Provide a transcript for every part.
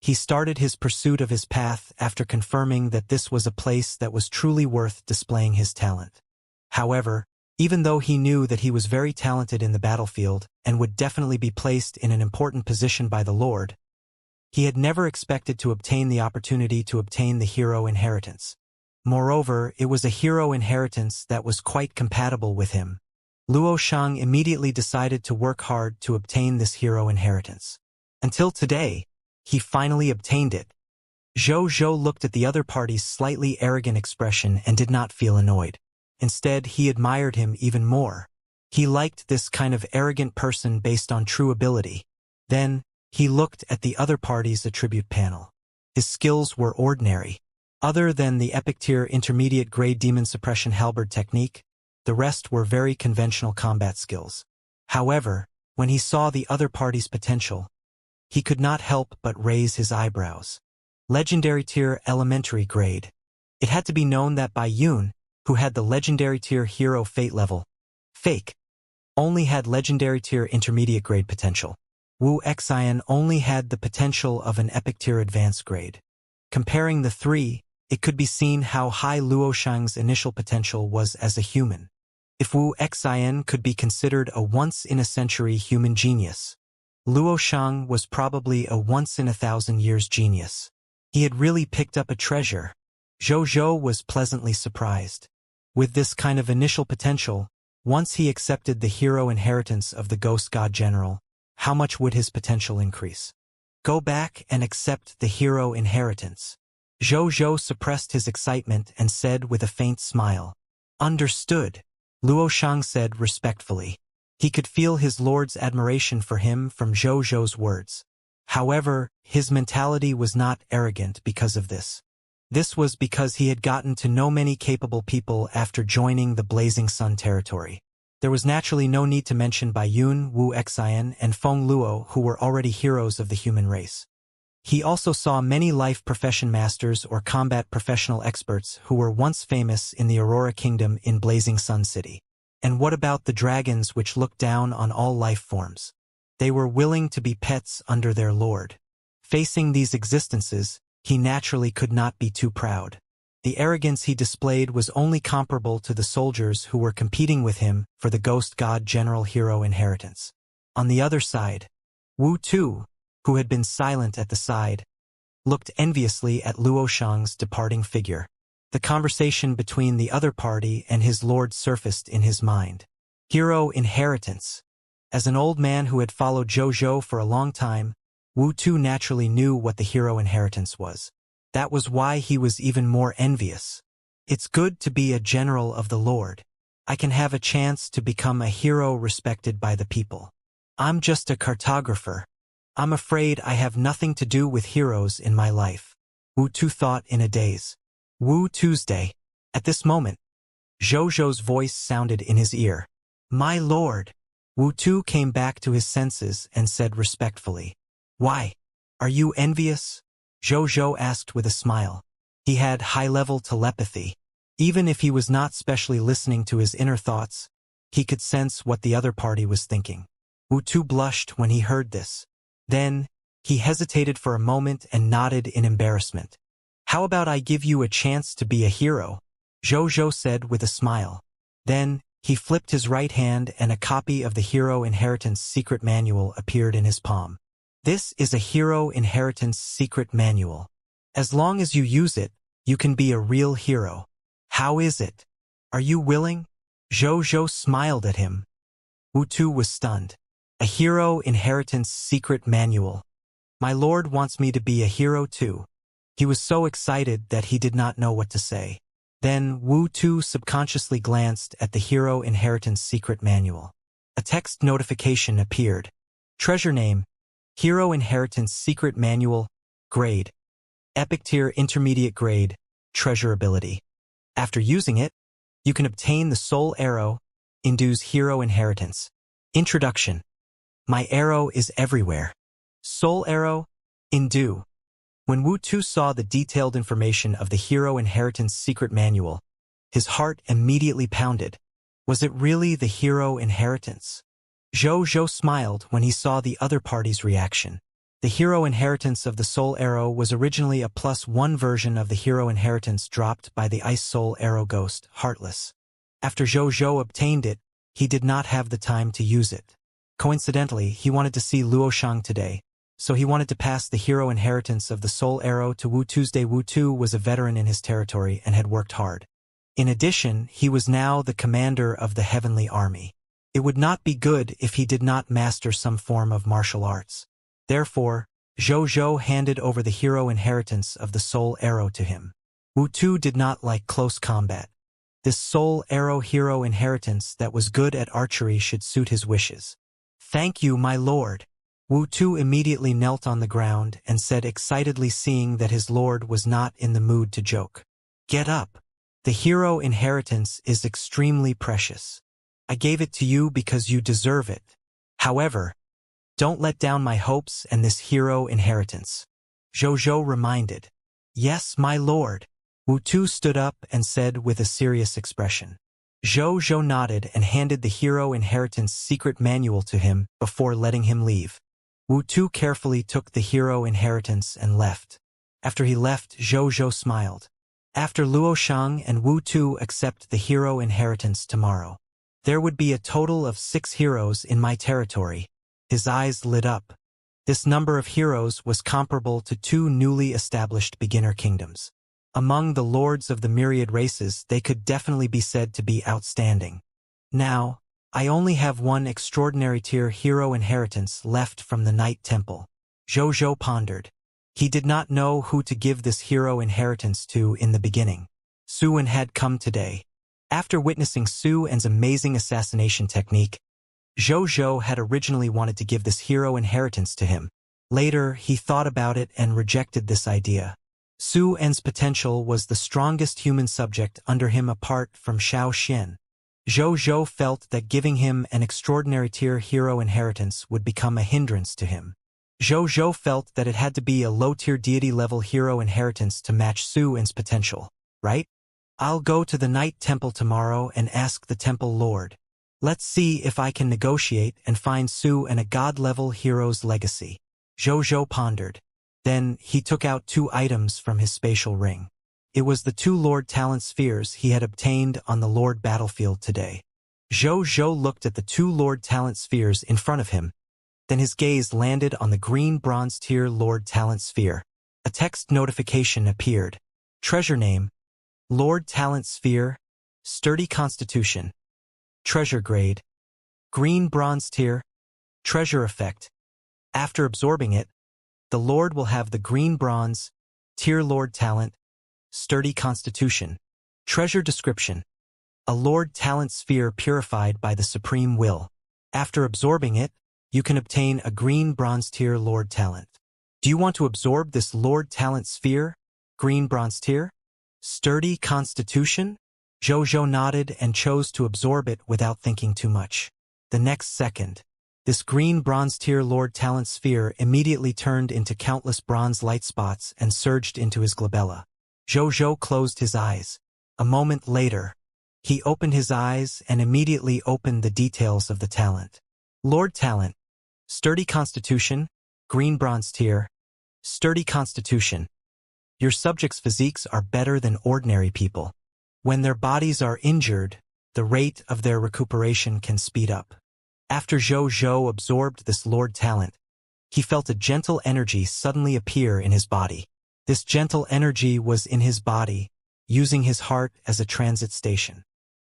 He started his pursuit of his path after confirming that this was a place that was truly worth displaying his talent. However, even though he knew that he was very talented in the battlefield and would definitely be placed in an important position by the Lord, he had never expected to obtain the opportunity to obtain the hero inheritance. Moreover, it was a hero inheritance that was quite compatible with him. Luo Shang immediately decided to work hard to obtain this hero inheritance. Until today, he finally obtained it. Zhou Zhou looked at the other party's slightly arrogant expression and did not feel annoyed. Instead, he admired him even more. He liked this kind of arrogant person based on true ability. Then, he looked at the other party's attribute panel. His skills were ordinary. Other than the epic tier intermediate grade demon suppression halberd technique, the rest were very conventional combat skills. However, when he saw the other party's potential, he could not help but raise his eyebrows. Legendary tier elementary grade. It had to be known that Bai Yun, who had the legendary tier hero fate level, fake, only had legendary tier intermediate grade potential. Wu Xian only had the potential of an epic tier advanced grade. Comparing the three, it could be seen how high Luo Shang's initial potential was as a human. If Wu Xian could be considered a once-in-a-century human genius, Luo Shang was probably a once-in-a-thousand-years genius. He had really picked up a treasure. Zhou Zhou was pleasantly surprised. With this kind of initial potential, once he accepted the hero inheritance of the Ghost God General, how much would his potential increase? Go back and accept the hero inheritance. Zhou Zhou suppressed his excitement and said with a faint smile. Understood, Luo Shang said respectfully. He could feel his lord's admiration for him from Zhou Zhou's words. However, his mentality was not arrogant because of this. This was because he had gotten to know many capable people after joining the Blazing Sun territory. There was naturally no need to mention Bai Yun, Wu Xian, and Feng Luo, who were already heroes of the human race. He also saw many life profession masters or combat professional experts who were once famous in the Aurora Kingdom in Blazing Sun City. And what about the dragons which looked down on all life forms? They were willing to be pets under their lord. Facing these existences, he naturally could not be too proud. The arrogance he displayed was only comparable to the soldiers who were competing with him for the Ghost God General hero inheritance. On the other side, Wu Tu, who had been silent at the side, looked enviously at Luo Shang's departing figure. The conversation between the other party and his lord surfaced in his mind. Hero inheritance. As an old man who had followed Zhou Zhou for a long time, Wu Tu naturally knew what the hero inheritance was. That was why he was even more envious. It's good to be a general of the Lord. I can have a chance to become a hero respected by the people. I'm just a cartographer. I'm afraid I have nothing to do with heroes in my life. Wu Tu thought in a daze. Wu Tuesday. At this moment, Zhou Zhou's voice sounded in his ear. My lord. Wu Tu came back to his senses and said respectfully. Why? Are you envious? Zhou Zhou asked with a smile. He had high-level telepathy. Even if he was not specially listening to his inner thoughts, he could sense what the other party was thinking. Wu Tu blushed when he heard this. Then, he hesitated for a moment and nodded in embarrassment. How about I give you a chance to be a hero? Zhou Zhou said with a smile. Then, he flipped his right hand and a copy of the Hero Inheritance Secret Manual appeared in his palm. This is a Hero Inheritance Secret Manual. As long as you use it, you can be a real hero. How is it? Are you willing? Zhou Zhou smiled at him. Wu Tu was stunned. A Hero Inheritance Secret Manual. My lord wants me to be a hero too. He was so excited that he did not know what to say. Then Wu Tu subconsciously glanced at the Hero Inheritance Secret Manual. A text notification appeared. Treasure name, Hero Inheritance Secret Manual, grade, Epic Tier Intermediate Grade, Treasure Ability. After using it, you can obtain the Soul Arrow, Indu's Hero Inheritance. Introduction. My arrow is everywhere. Soul Arrow, Indu. When Wu Tu saw the detailed information of the Hero Inheritance Secret Manual, his heart immediately pounded. Was it really the Hero Inheritance? Zhou Zhou smiled when he saw the other party's reaction. The hero inheritance of the soul arrow was originally a +1 version of the hero inheritance dropped by the ice soul arrow ghost, Heartless. After Zhou Zhou obtained it, he did not have the time to use it. Coincidentally, he wanted to see Luo Shang today, so he wanted to pass the hero inheritance of the soul arrow to Wu Tuesday. Wu Tu was a veteran in his territory and had worked hard. In addition, he was now the commander of the heavenly army. It would not be good if he did not master some form of martial arts. Therefore, Zhou Zhou handed over the hero inheritance of the soul arrow to him. Wu Tu did not like close combat. This soul arrow hero inheritance that was good at archery should suit his wishes. "Thank you, my lord." Wu Tu immediately knelt on the ground and said excitedly, seeing that his lord was not in the mood to joke. "Get up. The hero inheritance is extremely precious. I gave it to you because you deserve it. However, don't let down my hopes and this hero inheritance," Zhou Zhou reminded. "Yes, my lord." Wu Tu stood up and said with a serious expression. Zhou Zhou nodded and handed the hero inheritance secret manual to him before letting him leave. Wu Tu carefully took the hero inheritance and left. After he left, Zhou Zhou smiled. After Luo Shang and Wu Tu accept the hero inheritance tomorrow, there would be a total of 6 heroes in my territory. His eyes lit up. This number of heroes was comparable to 2 newly established beginner kingdoms. Among the lords of the myriad races, they could definitely be said to be outstanding. Now, I only have 1 extraordinary tier hero inheritance left from the Night Temple. Zhou Zhou pondered. He did not know who to give this hero inheritance to in the beginning. Su En had come today. After witnessing Su En's amazing assassination technique, Zhou Zhou had originally wanted to give this hero inheritance to him. Later, he thought about it and rejected this idea. Su En's potential was the strongest human subject under him apart from Xiao Xian. Zhou Zhou felt that giving him an extraordinary tier hero inheritance would become a hindrance to him. Zhou Zhou felt that it had to be a low-tier deity-level hero inheritance to match Su En's potential, right? "I'll go to the Night Temple tomorrow and ask the Temple Lord. Let's see if I can negotiate and find Su En a god-level hero's legacy," Zhou Zhou pondered. Then, he took out 2 items from his spatial ring. It was the 2 Lord Talent Spheres he had obtained on the Lord battlefield today. Zhou Zhou looked at the 2 Lord Talent Spheres in front of him. Then his gaze landed on the green bronze tier Lord Talent Sphere. A text notification appeared. Treasure name: Lord Talent Sphere, Sturdy Constitution. Treasure grade: Green bronze tier. Treasure effect: after absorbing it, the Lord will have the green bronze tier Lord Talent, Sturdy Constitution. Treasure description: a Lord Talent Sphere purified by the Supreme Will. After absorbing it, you can obtain a green bronze tier Lord Talent. Do you want to absorb this Lord Talent Sphere? Green bronze tier? Sturdy Constitution? Zhou Zhou nodded and chose to absorb it without thinking too much. The next second, this green bronze tier Lord Talent Sphere immediately turned into countless bronze light spots and surged into his glabella. Zhou Zhou closed his eyes. A moment later, he opened his eyes and immediately opened the details of the talent. Lord Talent, Sturdy Constitution, Green Bronze Tier, Sturdy Constitution. Your subjects' physiques are better than ordinary people. When their bodies are injured, the rate of their recuperation can speed up. After Zhou Zhou absorbed this Lord Talent, he felt a gentle energy suddenly appear in his body. This gentle energy was in his body, using his heart as a transit station.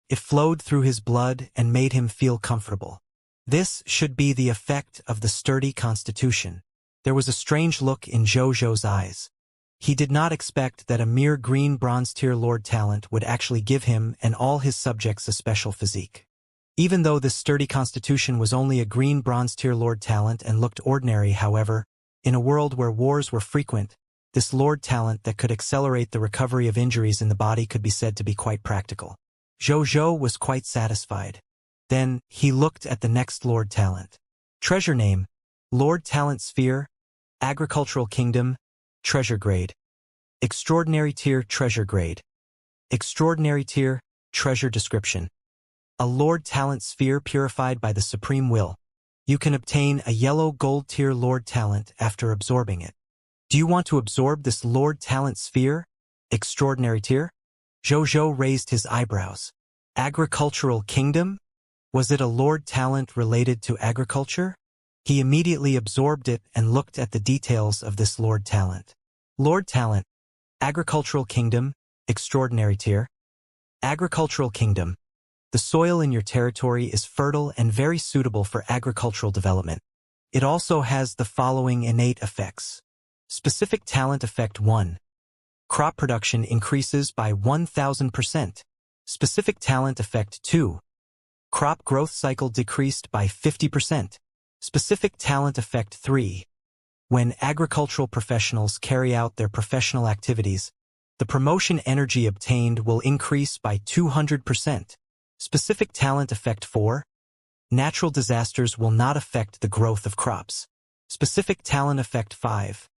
It flowed through his blood and made him feel comfortable. This should be the effect of the sturdy constitution. There was a strange look in Zhou Zhou's eyes. He did not expect that a mere green bronze tier Lord Talent would actually give him and all his subjects a special physique. Even though this sturdy constitution was only a green bronze tier Lord Talent and looked ordinary, however, in a world where wars were frequent, this Lord Talent that could accelerate the recovery of injuries in the body could be said to be quite practical. Zhou Zhou was quite satisfied. Then, he looked at the next Lord Talent. Treasure name: Lord Talent Sphere, Agricultural Kingdom, Treasure Grade. Extraordinary Tier Treasure Grade. Extraordinary Tier Treasure Description. A Lord Talent Sphere purified by the Supreme Will. You can obtain a yellow gold tier Lord talent after absorbing it. Do you want to absorb this Lord talent sphere? Extraordinary tier? Jojo raised his eyebrows. Agricultural kingdom? Was it a Lord talent related to agriculture? He immediately absorbed it and looked at the details of this Lord talent. Lord talent. Agricultural kingdom. Extraordinary tier. Agricultural kingdom. The soil in your territory is fertile and very suitable for agricultural development. It also has the following innate effects. Specific talent effect 1. Crop production increases by 1000%. Specific talent effect 2. Crop growth cycle decreased by 50%. Specific talent effect 3. When agricultural professionals carry out their professional activities, the promotion energy obtained will increase by 200%. Specific talent effect 4. Natural disasters will not affect the growth of crops. Specific talent effect 5.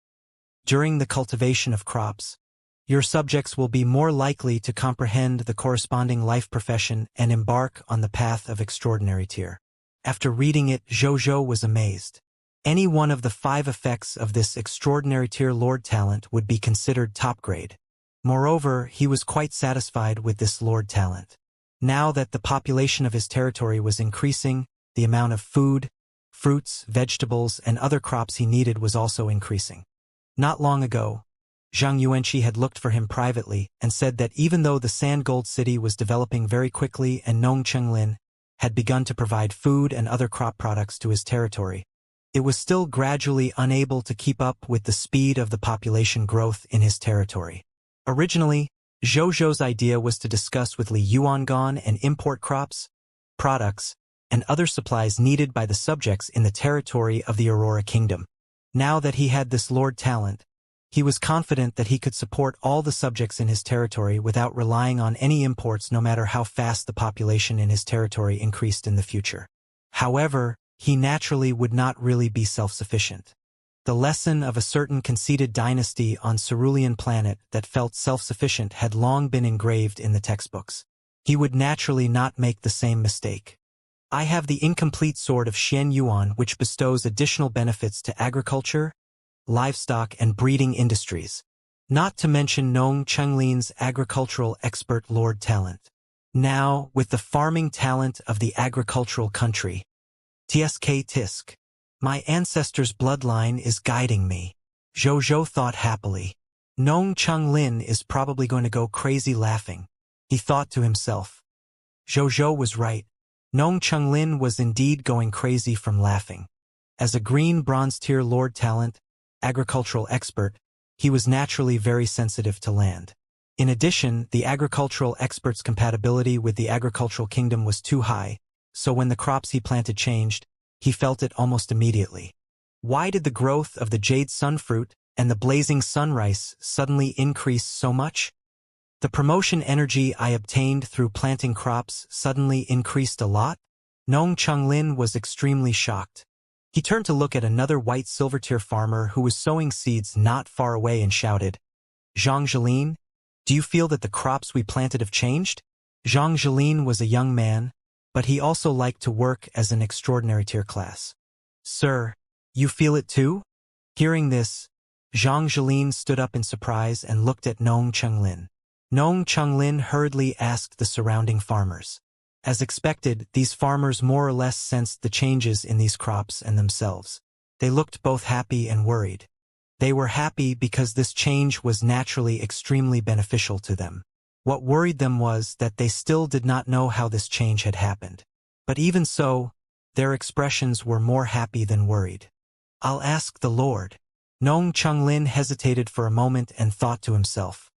During the cultivation of crops, your subjects will be more likely to comprehend the corresponding life profession and embark on the path of extraordinary tier. After reading it, Jojo was amazed. Any one of the 5 effects of this extraordinary tier Lord talent would be considered top grade. Moreover, he was quite satisfied with this Lord talent. Now that the population of his territory was increasing, the amount of food, fruits, vegetables, and other crops he needed was also increasing. Not long ago, Zhang Yuanqi had looked for him privately and said that even though the Sand Gold City was developing very quickly and Nong Chenglin had begun to provide food and other crop products to his territory, it was still gradually unable to keep up with the speed of the population growth in his territory. Originally, Jojo's idea was to discuss with Li Yuangan and import crops, products, and other supplies needed by the subjects in the territory of the Aurora Kingdom. Now that he had this Lord talent, he was confident that he could support all the subjects in his territory without relying on any imports no matter how fast the population in his territory increased in the future. However, he naturally would not really be self-sufficient. The lesson of a certain conceited dynasty on Cerulean planet that felt self-sufficient had long been engraved in the textbooks. He would naturally not make the same mistake. I have the incomplete sword of Xian Yuan which bestows additional benefits to agriculture, livestock, and breeding industries, not to mention Nong Chenglin's agricultural expert Lord talent. Now, with the farming talent of the agricultural country, TSK Tisk, my ancestors' bloodline is guiding me. Jojo thought happily. Nong Chenglin is probably going to go crazy laughing, he thought to himself. Jojo was right. Nong Chenglin was indeed going crazy from laughing. As a green bronze tier Lord talent, agricultural expert, he was naturally very sensitive to land. In addition, the agricultural expert's compatibility with the agricultural kingdom was too high, so when the crops he planted changed, he felt it almost immediately. Why did the growth of the jade sunfruit and the blazing sunrice suddenly increase so much? The promotion energy I obtained through planting crops suddenly increased a lot? Nong Chenglin was extremely shocked. He turned to look at another white silver-tier farmer who was sowing seeds not far away and shouted, Zhang Zhelin, do you feel that the crops we planted have changed? Zhang Zhelin was a young man, but he also liked to work as an extraordinary tier class. Sir, you feel it too? Hearing this, Zhang Zhelin stood up in surprise and looked at Nong Chenglin. Nong Chenglin hurriedly asked the surrounding farmers. As expected, these farmers more or less sensed the changes in these crops and themselves. They looked both happy and worried. They were happy because this change was naturally extremely beneficial to them. What worried them was that they still did not know how this change had happened. But even so, their expressions were more happy than worried. I'll ask the Lord. Nong Chenglin hesitated for a moment and thought to himself.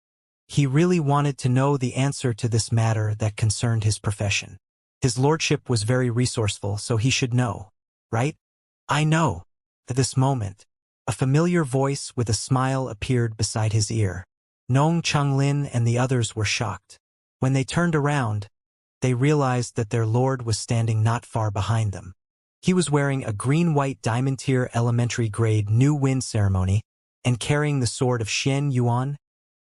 He really wanted to know the answer to this matter that concerned his profession. His lordship was very resourceful, so he should know, right? I know. At this moment, a familiar voice with a smile appeared beside his ear. Nong Chenglin and the others were shocked. When they turned around, they realized that their lord was standing not far behind them. He was wearing a green-white diamond-tier elementary grade New Wind ceremony and carrying the sword of Xian Yuan,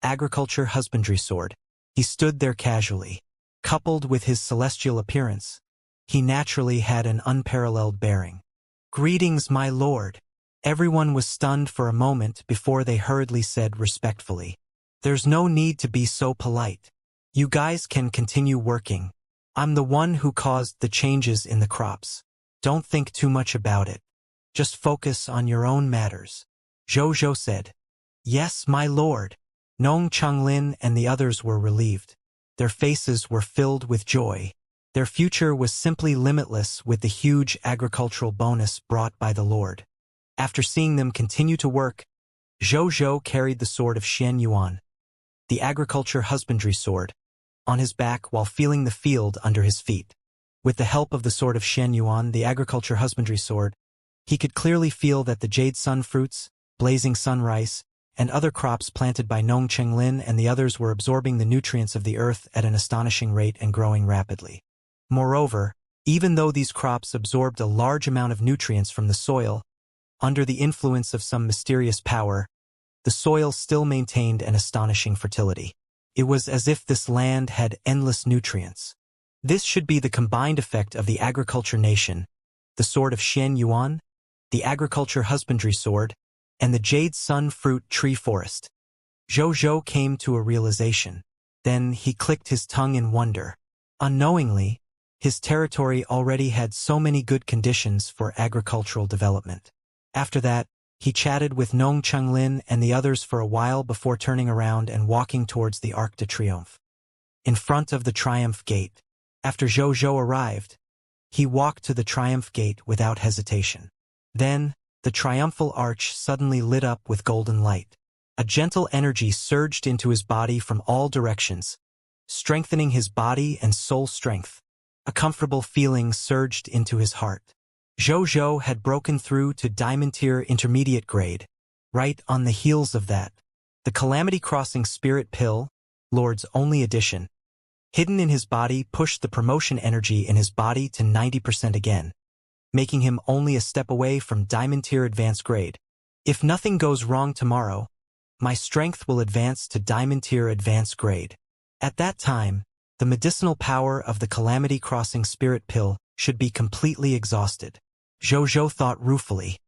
agriculture husbandry sword. He stood there casually. Coupled with his celestial appearance, he naturally had an unparalleled bearing. "Greetings, my lord." Everyone was stunned for a moment before they hurriedly said respectfully, "There's no need to be so polite. You guys can continue working. I'm the one who caused the changes in the crops. Don't think too much about it. Just focus on your own matters." Zhou said. "Yes, my lord." Nong Changlin and the others were relieved. Their faces were filled with joy. Their future was simply limitless with the huge agricultural bonus brought by the Lord. After seeing them continue to work, Zhou carried the sword of Xian Yuan, the agriculture husbandry sword, on his back while feeling the field under his feet. With the help of the sword of Xian Yuan, the agriculture husbandry sword, he could clearly feel that the jade sun fruits, blazing sun rice, and other crops planted by Nong Chenglin and the others were absorbing the nutrients of the earth at an astonishing rate and growing rapidly. Moreover, even though these crops absorbed a large amount of nutrients from the soil, under the influence of some mysterious power, the soil still maintained an astonishing fertility. It was as if this land had endless nutrients. This should be the combined effect of the agriculture nation, the sword of Xian Yuan, the agriculture husbandry sword, and the jade sun fruit tree forest. Zhou came to a realization. Then he clicked his tongue in wonder. Unknowingly, his territory already had so many good conditions for agricultural development. After that, he chatted with Nong Changlin and the others for a while before turning around and walking towards the Arc de Triomphe. In front of the Triumph Gate, after Zhou arrived, he walked to the Triumph Gate without hesitation. Then, the triumphal arch suddenly lit up with golden light. A gentle energy surged into his body from all directions, strengthening his body and soul strength. A comfortable feeling surged into his heart. Zhou had broken through to Diamond Tier Intermediate Grade. Right on the heels of that, the Calamity Crossing Spirit Pill, Lord's only addition, hidden in his body pushed the promotion energy in his body to 90% again, making him only a step away from Diamond Tier Advanced Grade. If nothing goes wrong tomorrow, my strength will advance to Diamond Tier Advanced Grade. At that time, the medicinal power of the Calamity Crossing Spirit Pill should be completely exhausted. Zhou thought ruefully.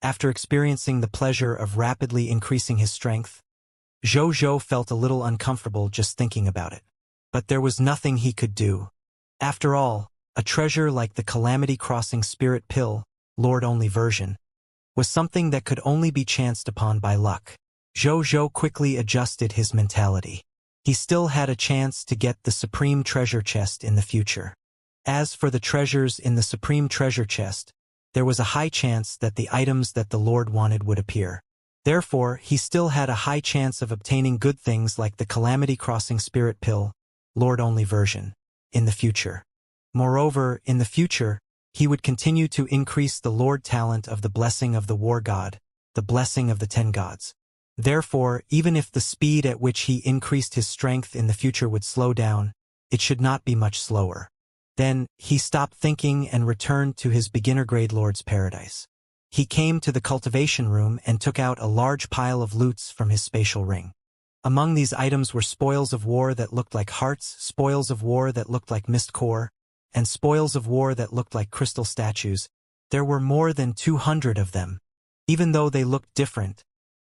After experiencing the pleasure of rapidly increasing his strength, Zhou felt a little uncomfortable just thinking about it. But there was nothing he could do. After all, a treasure like the Calamity Crossing Spirit Pill, Lord-only version, was something that could only be chanced upon by luck. Zhou quickly adjusted his mentality. He still had a chance to get the Supreme Treasure Chest in the future. As for the treasures in the Supreme Treasure Chest, there was a high chance that the items that the Lord wanted would appear. Therefore, he still had a high chance of obtaining good things like the Calamity Crossing Spirit Pill, Lord-only version, in the future. Moreover, in the future, he would continue to increase the Lord talent of the blessing of the War God, the blessing of the 10 gods. Therefore, even if the speed at which he increased his strength in the future would slow down, it should not be much slower. Then, he stopped thinking and returned to his beginner-grade Lord's Paradise. He came to the cultivation room and took out a large pile of loots from his spatial ring. Among these items were spoils of war that looked like hearts, spoils of war that looked like mist core, and spoils of war that looked like crystal statues. There were more than 200 of them. Even though they looked different,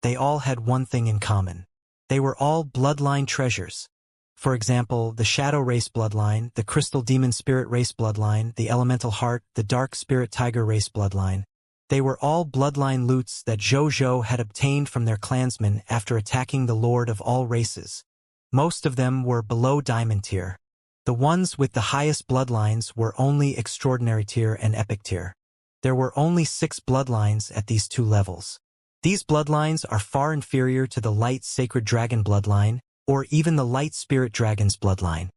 they all had one thing in common. They were all bloodline treasures. For example, the Shadow Race bloodline, the Crystal Demon Spirit Race bloodline, the Elemental Heart, the Dark Spirit Tiger Race bloodline. They were all bloodline loots that Zhou had obtained from their clansmen after attacking the Lord of all races. Most of them were below Diamond Tier. The ones with the highest bloodlines were only Extraordinary Tier and Epic Tier. There were only 6 bloodlines at these 2 levels. These bloodlines are far inferior to the Light Sacred Dragon bloodline, or even the Light Spirit Dragon's bloodline.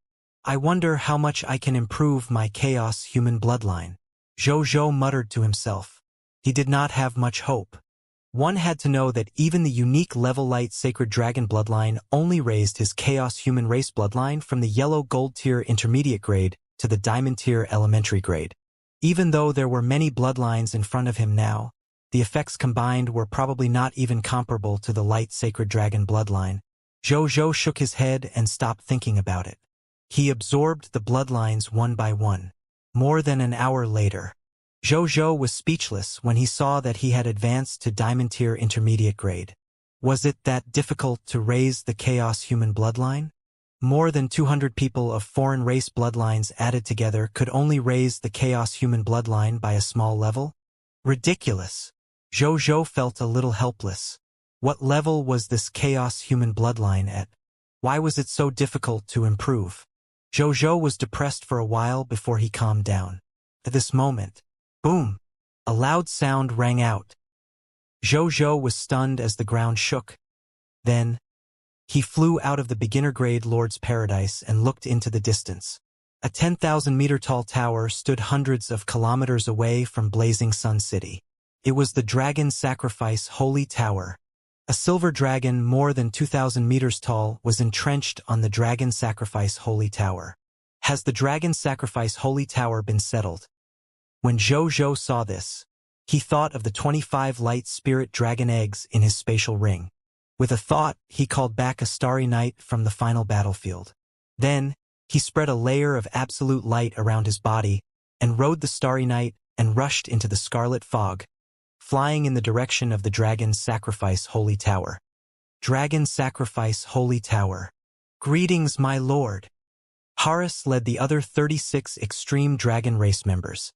I wonder how much I can improve my Chaos Human bloodline. Zhou muttered to himself. He did not have much hope. One had to know that even the unique level Light Sacred Dragon bloodline only raised his Chaos Human Race bloodline from the Yellow Gold Tier Intermediate Grade to the Diamond Tier Elementary Grade. Even though there were many bloodlines in front of him now, the effects combined were probably not even comparable to the Light Sacred Dragon bloodline. Zhou shook his head and stopped thinking about it. He absorbed the bloodlines one by one. More than an hour later, Zhou was speechless when he saw that he had advanced to Diamond Tier Intermediate grade. Was it that difficult to raise the Chaos human bloodline? More than 200 people of foreign race bloodlines added together could only raise the Chaos human bloodline by a small level? Ridiculous. Zhou felt a little helpless. What level was this Chaos human bloodline at? Why was it so difficult to improve? Zhou was depressed for a while before he calmed down. At this moment, boom! A loud sound rang out. Zhou was stunned as the ground shook. Then, he flew out of the beginner-grade Lord's Paradise and looked into the distance. A 10,000-meter-tall tower stood hundreds of kilometers away from Blazing Sun City. It was the Dragon Sacrifice Holy Tower. A silver dragon more than 2,000 meters tall was entrenched on the Dragon Sacrifice Holy Tower. Has the Dragon Sacrifice Holy Tower been settled? When Zhou saw this, he thought of the 25 light spirit dragon eggs in his spatial ring. With a thought, he called back a starry night from the final battlefield. Then, he spread a layer of absolute light around his body and rode the starry night and rushed into the scarlet fog, flying in the direction of the Dragon Sacrifice Holy Tower. Dragon Sacrifice Holy Tower. Greetings, my lord. Horus led the other 36 extreme dragon race members,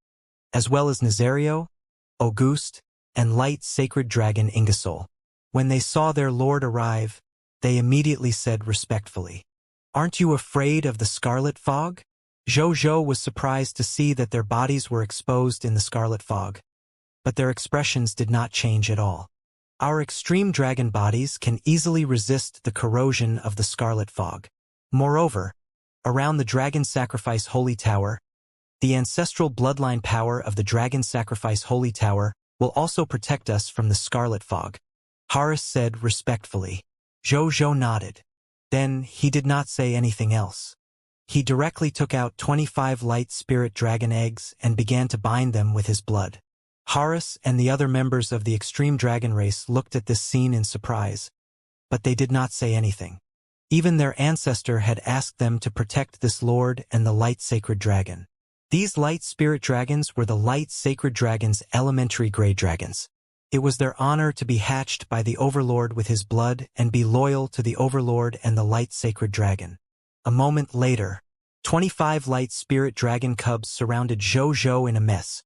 as well as Nazario, Auguste, and light sacred dragon Ingersoll. When they saw their lord arrive, they immediately said respectfully, "Aren't you afraid of the scarlet fog?" Zhou was surprised to see that their bodies were exposed in the scarlet fog, but their expressions did not change at all. Our extreme dragon bodies can easily resist the corrosion of the scarlet fog. Moreover, around the Dragon Sacrifice Holy Tower, the ancestral bloodline power of the Dragon Sacrifice Holy Tower will also protect us from the scarlet fog, Horus said respectfully. Zhou nodded. Then he did not say anything else. He directly took out 25 light spirit dragon eggs and began to bind them with his blood. Horus and the other members of the extreme dragon race looked at this scene in surprise, but they did not say anything. Even their ancestor had asked them to protect this lord and the light sacred dragon. These light spirit dragons were the light sacred dragon's elementary grade dragons. It was their honor to be hatched by the overlord with his blood and be loyal to the overlord and the light sacred dragon. A moment later, 25 light spirit dragon cubs surrounded Zhou in a mess,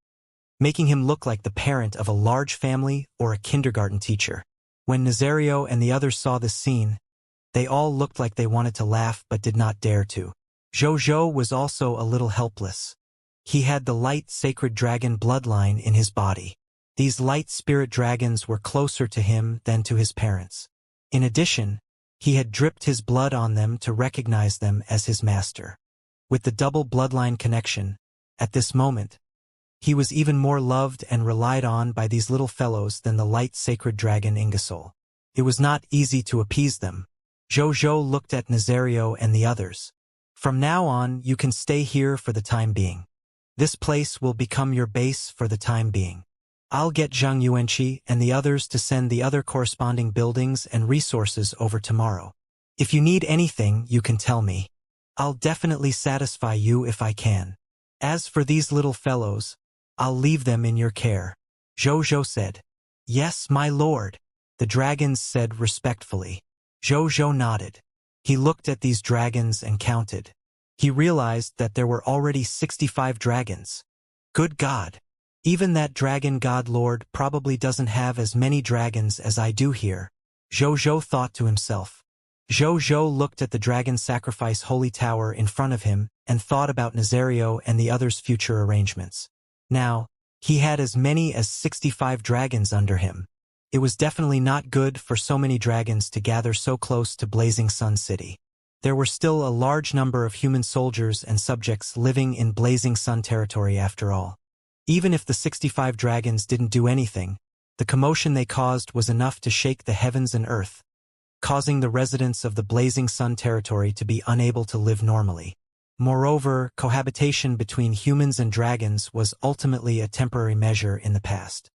making him look like the parent of a large family or a kindergarten teacher. When Nazario and the others saw this scene, they all looked like they wanted to laugh but did not dare to. Zhou was also a little helpless. He had the light sacred dragon bloodline in his body. These light spirit dragons were closer to him than to his parents. In addition, he had dripped his blood on them to recognize them as his master. With the double bloodline connection, at this moment, he was even more loved and relied on by these little fellows than the light sacred dragon Ingersoll. It was not easy to appease them. Zhou looked at Nazario and the others. From now on, you can stay here for the time being. This place will become your base for the time being. I'll get Zhang Yuanqi and the others to send the other corresponding buildings and resources over tomorrow. If you need anything, you can tell me. I'll definitely satisfy you if I can. As for these little fellows, I'll leave them in your care. Zhou said. Yes, my lord, the dragons said respectfully. Zhou nodded. He looked at these dragons and counted. He realized that there were already 65 dragons. Good God! Even that dragon god lord probably doesn't have as many dragons as I do here, Zhou thought to himself. Zhou looked at the Dragon Sacrifice Holy Tower in front of him and thought about Nazario and the others' future arrangements. Now, he had as many as 65 dragons under him. It was definitely not good for so many dragons to gather so close to Blazing Sun City. There were still a large number of human soldiers and subjects living in Blazing Sun territory after all. Even if the 65 dragons didn't do anything, the commotion they caused was enough to shake the heavens and earth, causing the residents of the Blazing Sun territory to be unable to live normally. Moreover, cohabitation between humans and dragons was ultimately a temporary measure in the past.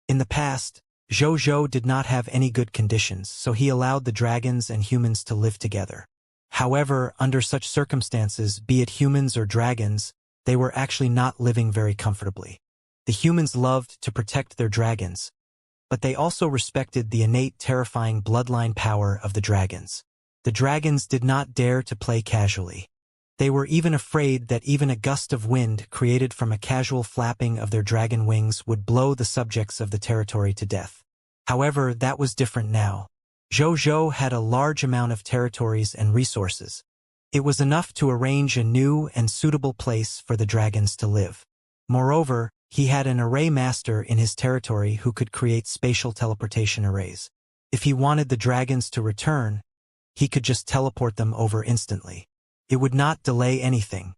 In the past, Zhou did not have any good conditions, so he allowed the dragons and humans to live together. However, under such circumstances, be it humans or dragons, they were actually not living very comfortably. The humans loved to protect their dragons, but they also respected the innate terrifying bloodline power of the dragons. The dragons did not dare to play casually. They were even afraid that even a gust of wind created from a casual flapping of their dragon wings would blow the subjects of the territory to death. However, that was different now. Zhou had a large amount of territories and resources. It was enough to arrange a new and suitable place for the dragons to live. Moreover, he had an array master in his territory who could create spatial teleportation arrays. If he wanted the dragons to return, he could just teleport them over instantly. It would not delay anything.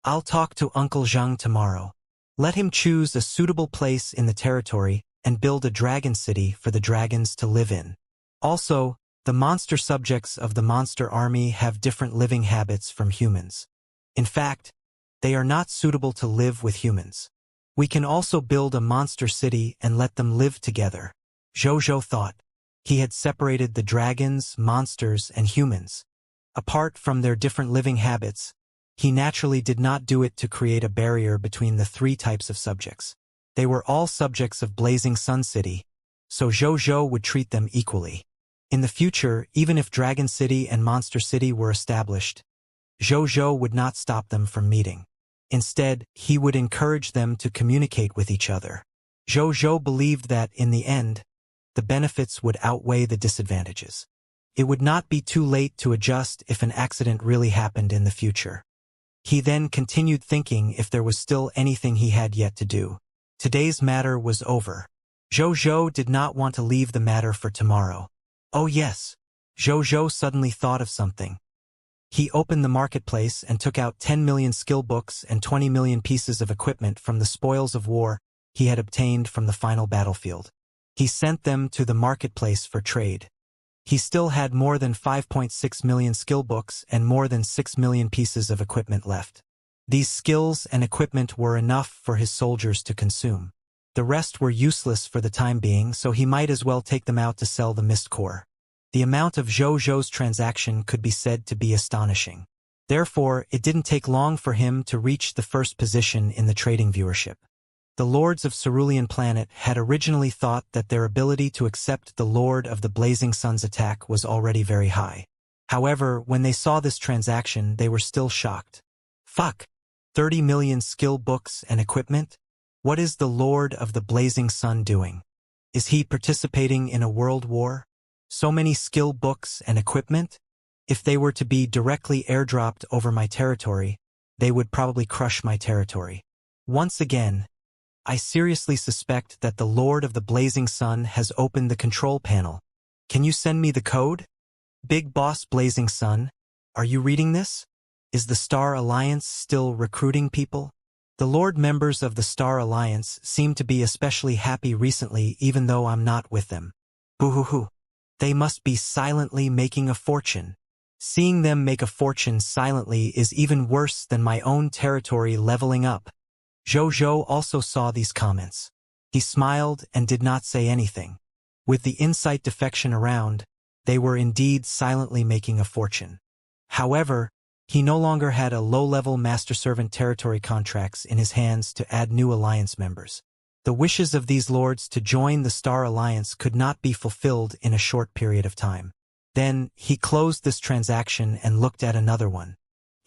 I'll talk to Uncle Zhang tomorrow. Let him choose a suitable place in the territory and build a dragon city for the dragons to live in. Also, the monster subjects of the monster army have different living habits from humans. In fact, they are not suitable to live with humans. We can also build a monster city and let them live together. Zhou thought. He had separated the dragons, monsters, and humans. Apart from their different living habits, he naturally did not do it to create a barrier between the three types of subjects. They were all subjects of Blazing Sun City, so Zhou would treat them equally. In the future, even if Dragon City and Monster City were established, Zhou would not stop them from meeting. Instead, he would encourage them to communicate with each other. Zhou believed that, in the end, the benefits would outweigh the disadvantages. It would not be too late to adjust if an accident really happened in the future. He then continued thinking if there was still anything he had yet to do. Today's matter was over. Zhou did not want to leave the matter for tomorrow. Oh yes, Zhou suddenly thought of something. He opened the marketplace and took out 10 million skill books and 20 million pieces of equipment from the spoils of war he had obtained from the final battlefield. He sent them to the marketplace for trade. He still had more than 5.6 million skill books and more than 6 million pieces of equipment left. These skills and equipment were enough for his soldiers to consume. The rest were useless for the time being, so he might as well take them out to sell the mist core. The amount of Zhou's transaction could be said to be astonishing. Therefore, it didn't take long for him to reach the first position in the trading viewership. The Lords of Cerulean Planet had originally thought that their ability to accept the Lord of the Blazing Sun's attack was already very high. However, when they saw this transaction, they were still shocked. Fuck! 30 million skill books and equipment? What is the Lord of the Blazing Sun doing? Is he participating in a world war? So many skill books and equipment? If they were to be directly airdropped over my territory, they would probably crush my territory. Once again, I seriously suspect that the Lord of the Blazing Sun has opened the control panel. Can you send me the code? Big Boss Blazing Sun, are you reading this? Is the Star Alliance still recruiting people? The Lord members of the Star Alliance seem to be especially happy recently, even though I'm not with them. Boo-hoo-hoo. They must be silently making a fortune. Seeing them make a fortune silently is even worse than my own territory leveling up. Zhou also saw these comments. He smiled and did not say anything. With the insight defection around, they were indeed silently making a fortune. However, he no longer had a low-level master-servant territory contracts in his hands to add new alliance members. The wishes of these lords to join the Star Alliance could not be fulfilled in a short period of time. Then, he closed this transaction and looked at another one.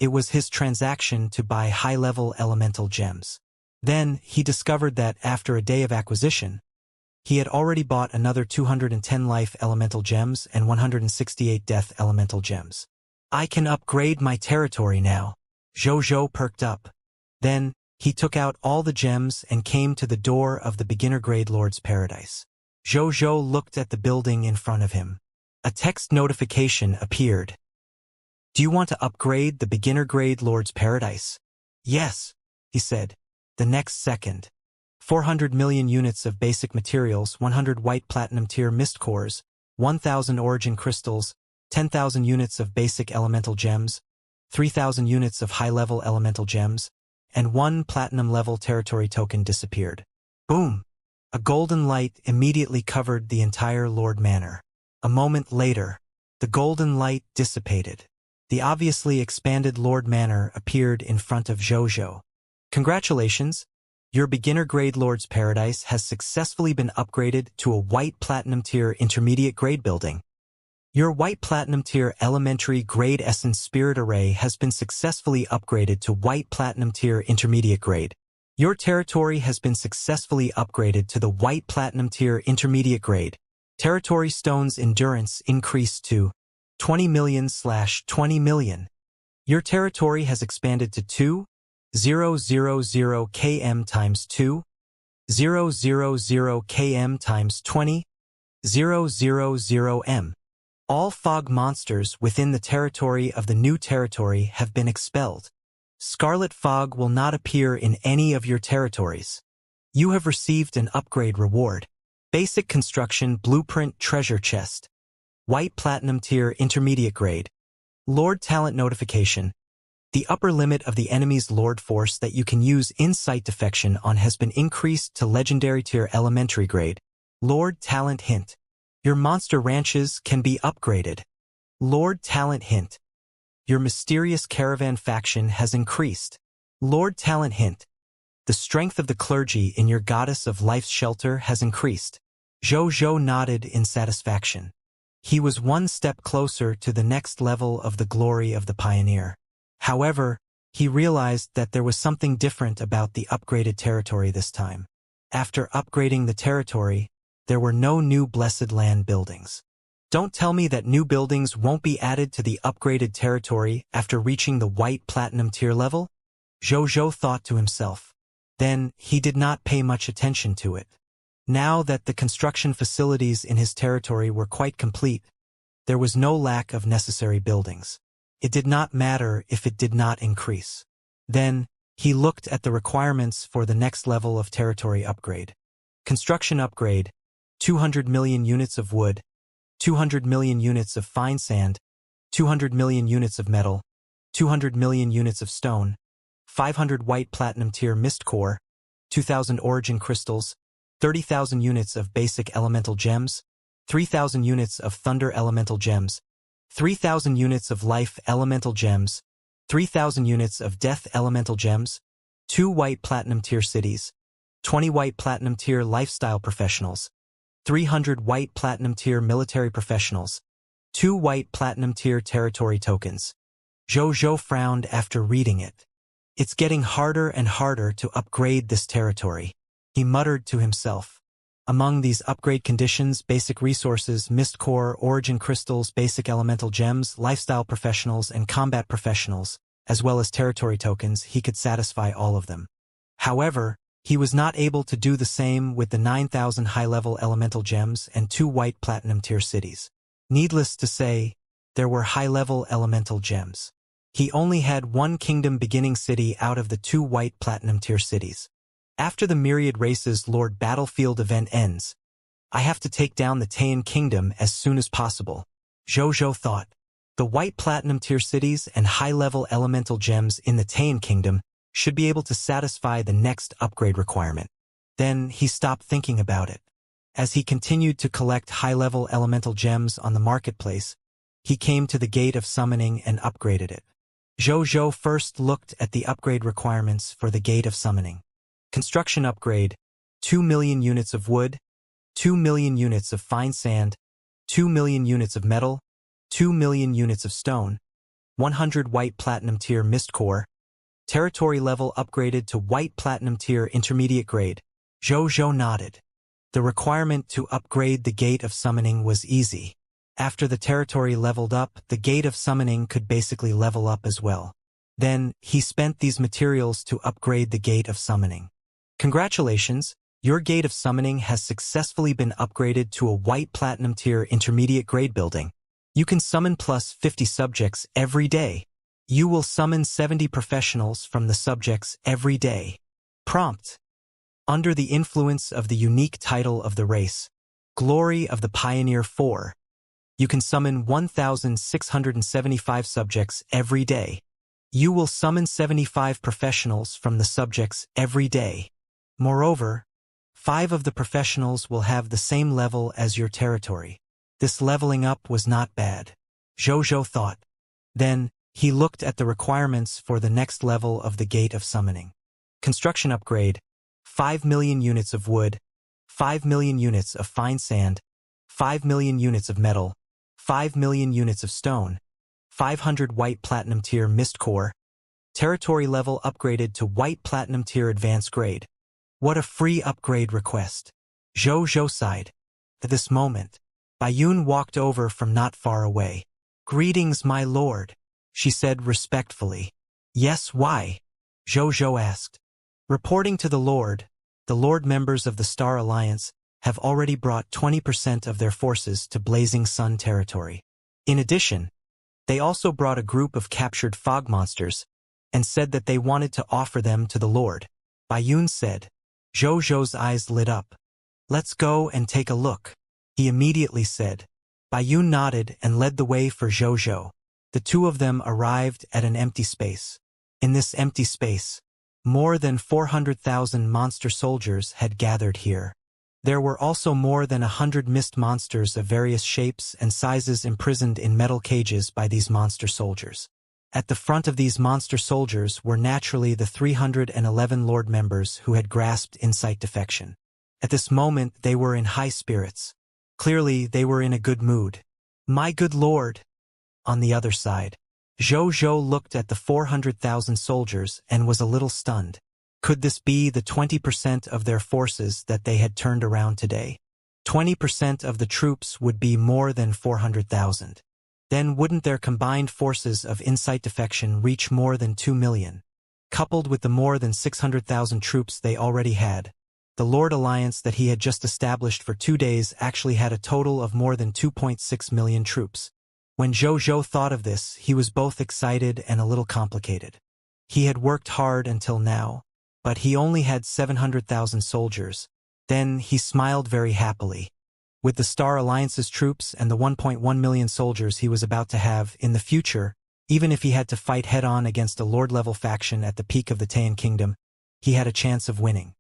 It was his transaction to buy high-level elemental gems. Then, he discovered that after a day of acquisition, he had already bought another 210 life elemental gems and 168 death elemental gems. I can upgrade my territory now. Zhou perked up. Then, he took out all the gems and came to the door of the beginner-grade Lord's Paradise. Zhou looked at the building in front of him. A text notification appeared. Do you want to upgrade the beginner-grade Lord's Paradise? Yes, he said. The next second. 400 million units of basic materials, 100 white platinum tier mist cores, 1,000 origin crystals, 10,000 units of basic elemental gems, 3,000 units of high-level elemental gems, and 1 platinum-level territory token disappeared. Boom! A golden light immediately covered the entire Lord Manor. A moment later, the golden light dissipated. The obviously expanded Lord Manor appeared in front of Zhou. Congratulations! Your beginner-grade Lord's Paradise has successfully been upgraded to a white platinum tier intermediate grade building. Your white platinum tier elementary grade Essence Spirit Array has been successfully upgraded to white platinum tier intermediate grade. Your territory has been successfully upgraded to the white platinum tier intermediate grade. Territory Stone's endurance increased to 20 million/20 million. Your territory has expanded to 2,000 km times 2,000 km times 20,000 m. All fog monsters within the territory of the new territory have been expelled. Scarlet fog will not appear in any of your territories. You have received an upgrade reward. Basic Construction Blueprint Treasure Chest. White Platinum Tier Intermediate Grade. Lord Talent Notification. The upper limit of the enemy's Lord Force that you can use Insight Defection on has been increased to Legendary Tier Elementary Grade. Lord Talent Hint. Your monster ranches can be upgraded. Lord Talent Hint. Your mysterious caravan faction has increased. Lord Talent Hint. The strength of the clergy in your Goddess of Life's shelter has increased. Zhou nodded in satisfaction. He was one step closer to the next level of the glory of the pioneer. However, he realized that there was something different about the upgraded territory this time. After upgrading the territory, there were no new Blessed Land buildings. Don't tell me that new buildings won't be added to the upgraded territory after reaching the white platinum tier level? Zhou thought to himself. Then, he did not pay much attention to it. Now that the construction facilities in his territory were quite complete, there was no lack of necessary buildings. It did not matter if it did not increase. Then, he looked at the requirements for the next level of territory upgrade. Construction upgrade. 200 million units of wood, 200 million units of fine sand, 200 million units of metal, 200 million units of stone, 500 white platinum tier mist core, 2,000 origin crystals, 30,000 units of basic elemental gems, 3,000 units of thunder elemental gems, 3,000 units of life elemental gems, 3,000 units of death elemental gems, 2 white platinum tier cities, 20 white platinum tier lifestyle professionals, 300 white platinum tier military professionals, 2 white platinum tier territory tokens. Zhou frowned after reading it. It's getting harder and harder to upgrade this territory, he muttered to himself. Among these upgrade conditions, basic resources, mist core, origin crystals, basic elemental gems, lifestyle professionals, and combat professionals, as well as territory tokens, he could satisfy all of them. However, he was not able to do the same with the 9,000 high-level elemental gems and 2 white platinum tier cities. Needless to say, there were high-level elemental gems. He only had 1 kingdom beginning city out of the 2 white platinum tier cities. After the Myriad Races Lord Battlefield event ends, I have to take down the Taiyan Kingdom as soon as possible. Zhou thought. The white platinum tier cities and high-level elemental gems in the Taiyan Kingdom should be able to satisfy the next upgrade requirement. Then he stopped thinking about it. As he continued to collect high-level elemental gems on the marketplace, he came to the Gate of Summoning and upgraded it. Zhou first looked at the upgrade requirements for the Gate of Summoning. Construction upgrade, 2 million units of wood, 2 million units of fine sand, 2 million units of metal, 2 million units of stone, 100 white platinum tier mist core, territory level upgraded to white platinum tier intermediate grade. Zhou nodded. The requirement to upgrade the Gate of Summoning was easy. After the territory leveled up, the Gate of Summoning could basically level up as well. Then, he spent these materials to upgrade the Gate of Summoning. Congratulations, your Gate of Summoning has successfully been upgraded to a white platinum tier intermediate grade building. You can summon plus 50 subjects every day. You will summon 70 professionals from the subjects every day. Prompt. Under the influence of the unique title of the race, Glory of the Pioneer 4, you can summon 1,675 subjects every day. You will summon 75 professionals from the subjects every day. Moreover, 5 of the professionals will have the same level as your territory. This leveling up was not bad, Zhou thought. Then, he looked at the requirements for the next level of the Gate of Summoning. Construction upgrade, 5 million units of wood, 5 million units of fine sand, 5 million units of metal, 5 million units of stone, 500 white platinum tier mist core, territory level upgraded to white platinum tier advanced grade. What a free upgrade request. Zhou sighed. At this moment, Bayun walked over from not far away. Greetings, my lord, she said respectfully. Yes, why? Zhou asked. Reporting to the Lord members of the Star Alliance have already brought 20% of their forces to Blazing Sun territory. In addition, they also brought a group of captured fog monsters and said that they wanted to offer them to the Lord. Bayun said. Zhou's eyes lit up. Let's go and take a look, he immediately said. Bayun nodded and led the way for Zhou. The two of them arrived at an empty space. In this empty space, more than 400,000 monster soldiers had gathered here. There were also more than 100 mist monsters of various shapes and sizes imprisoned in metal cages by these monster soldiers. At the front of these monster soldiers were naturally the 311 Lord members who had grasped insight defection. At this moment they were in high spirits. Clearly they were in a good mood. My good lord. On the other side, Zhou looked at the 400,000 soldiers and was a little stunned. Could this be the 20% of their forces that they had turned around today? 20% of the troops would be more than 400,000. Then wouldn't their combined forces of insight defection reach more than 2 million? Coupled with the more than 600,000 troops they already had, the Lord Alliance that he had just established for 2 days actually had a total of more than 2.6 million troops. When Zhou thought of this, he was both excited and a little complicated. He had worked hard until now, but he only had 700,000 soldiers. Then he smiled very happily. With the Star Alliance's troops and the 1.1 million soldiers he was about to have in the future, even if he had to fight head-on against a Lord-level faction at the peak of the Taiyan Kingdom, he had a chance of winning.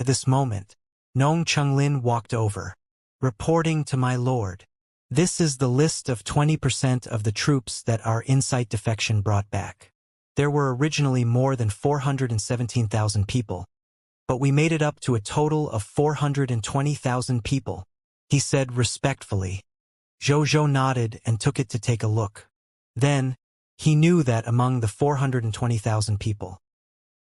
At this moment, Nong Chunglin walked over. Reporting to my lord. This is the list of 20% of the troops that our insight defection brought back. There were originally more than 417,000 people, but we made it up to a total of 420,000 people, he said respectfully. Zhou nodded and took it to take a look. Then, he knew that among the 420,000 people,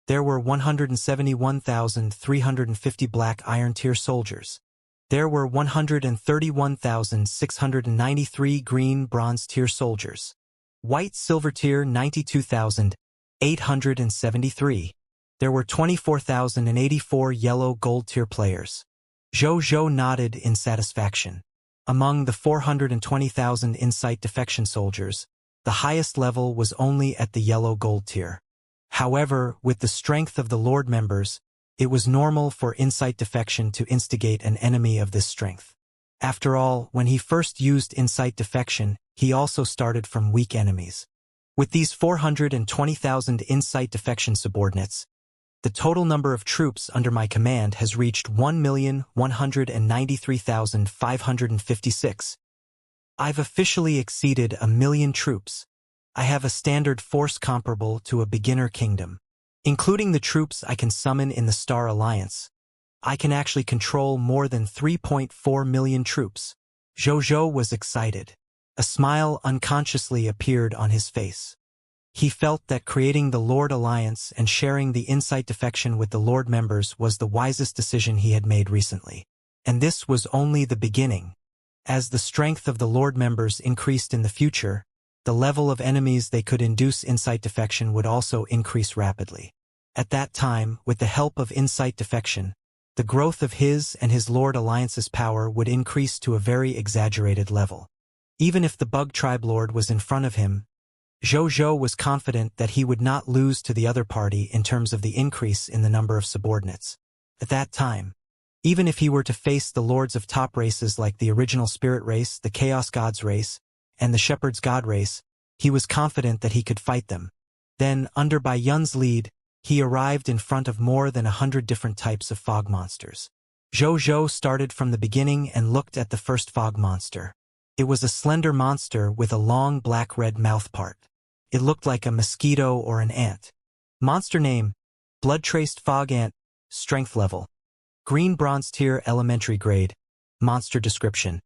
there were 171,350 black iron tier soldiers. There were 131,693 green bronze tier soldiers. White silver tier 92,873. There were 24,084 yellow gold tier players. Zhou nodded in satisfaction. Among the 420,000 insight defection soldiers, the highest level was only at the yellow gold tier. However, with the strength of the Lord members, it was normal for insight defection to instigate an enemy of this strength. After all, when he first used insight defection, he also started from weak enemies. With these 420,000 insight defection subordinates, the total number of troops under my command has reached 1,193,556. I've officially exceeded 1 million troops. I have a standard force comparable to a beginner kingdom. Including the troops I can summon in the Star Alliance, I can actually control more than 3.4 million troops. Zhou was excited. A smile unconsciously appeared on his face. He felt that creating the Lord Alliance and sharing the insight defection with the Lord members was the wisest decision he had made recently. And this was only the beginning. As the strength of the Lord members increased in the future, the level of enemies they could induce insight defection would also increase rapidly. At that time, with the help of insight defection, the growth of his and his Lord Alliance's power would increase to a very exaggerated level. Even if the Bug Tribe Lord was in front of him, Zhou was confident that he would not lose to the other party in terms of the increase in the number of subordinates. At that time, even if he were to face the lords of top races like the original Spirit race, the Chaos Gods race, and the Shepherd's God race, he was confident that he could fight them. Then, under Bai Yun's lead, he arrived in front of more than 100 different types of fog monsters. Zhou started from the beginning and looked at the first fog monster. It was a slender monster with a long black-red mouthpart. It looked like a mosquito or an ant. Monster name: Blood-Traced Fog Ant. strength level. Green bronze tier elementary grade. Monster description.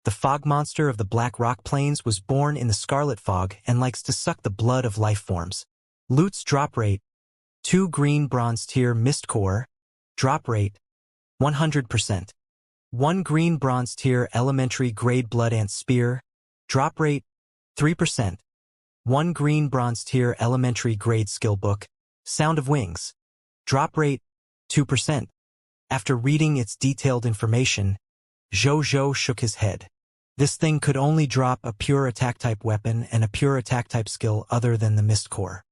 The fog monster of the Black Rock Plains was born in the scarlet fog and likes to suck the blood of life forms. Loot's drop rate. 2 green bronze tier mist core. Drop rate. 100%. 1 green bronze tier elementary grade blood ant spear. Drop rate. 3%. 1 green bronze tier elementary grade skill book. Sound of Wings. Drop rate. 2%. After reading its detailed information, Zhou shook his head. This thing could only drop a pure attack-type weapon and a pure attack-type skill other than the Mist Core.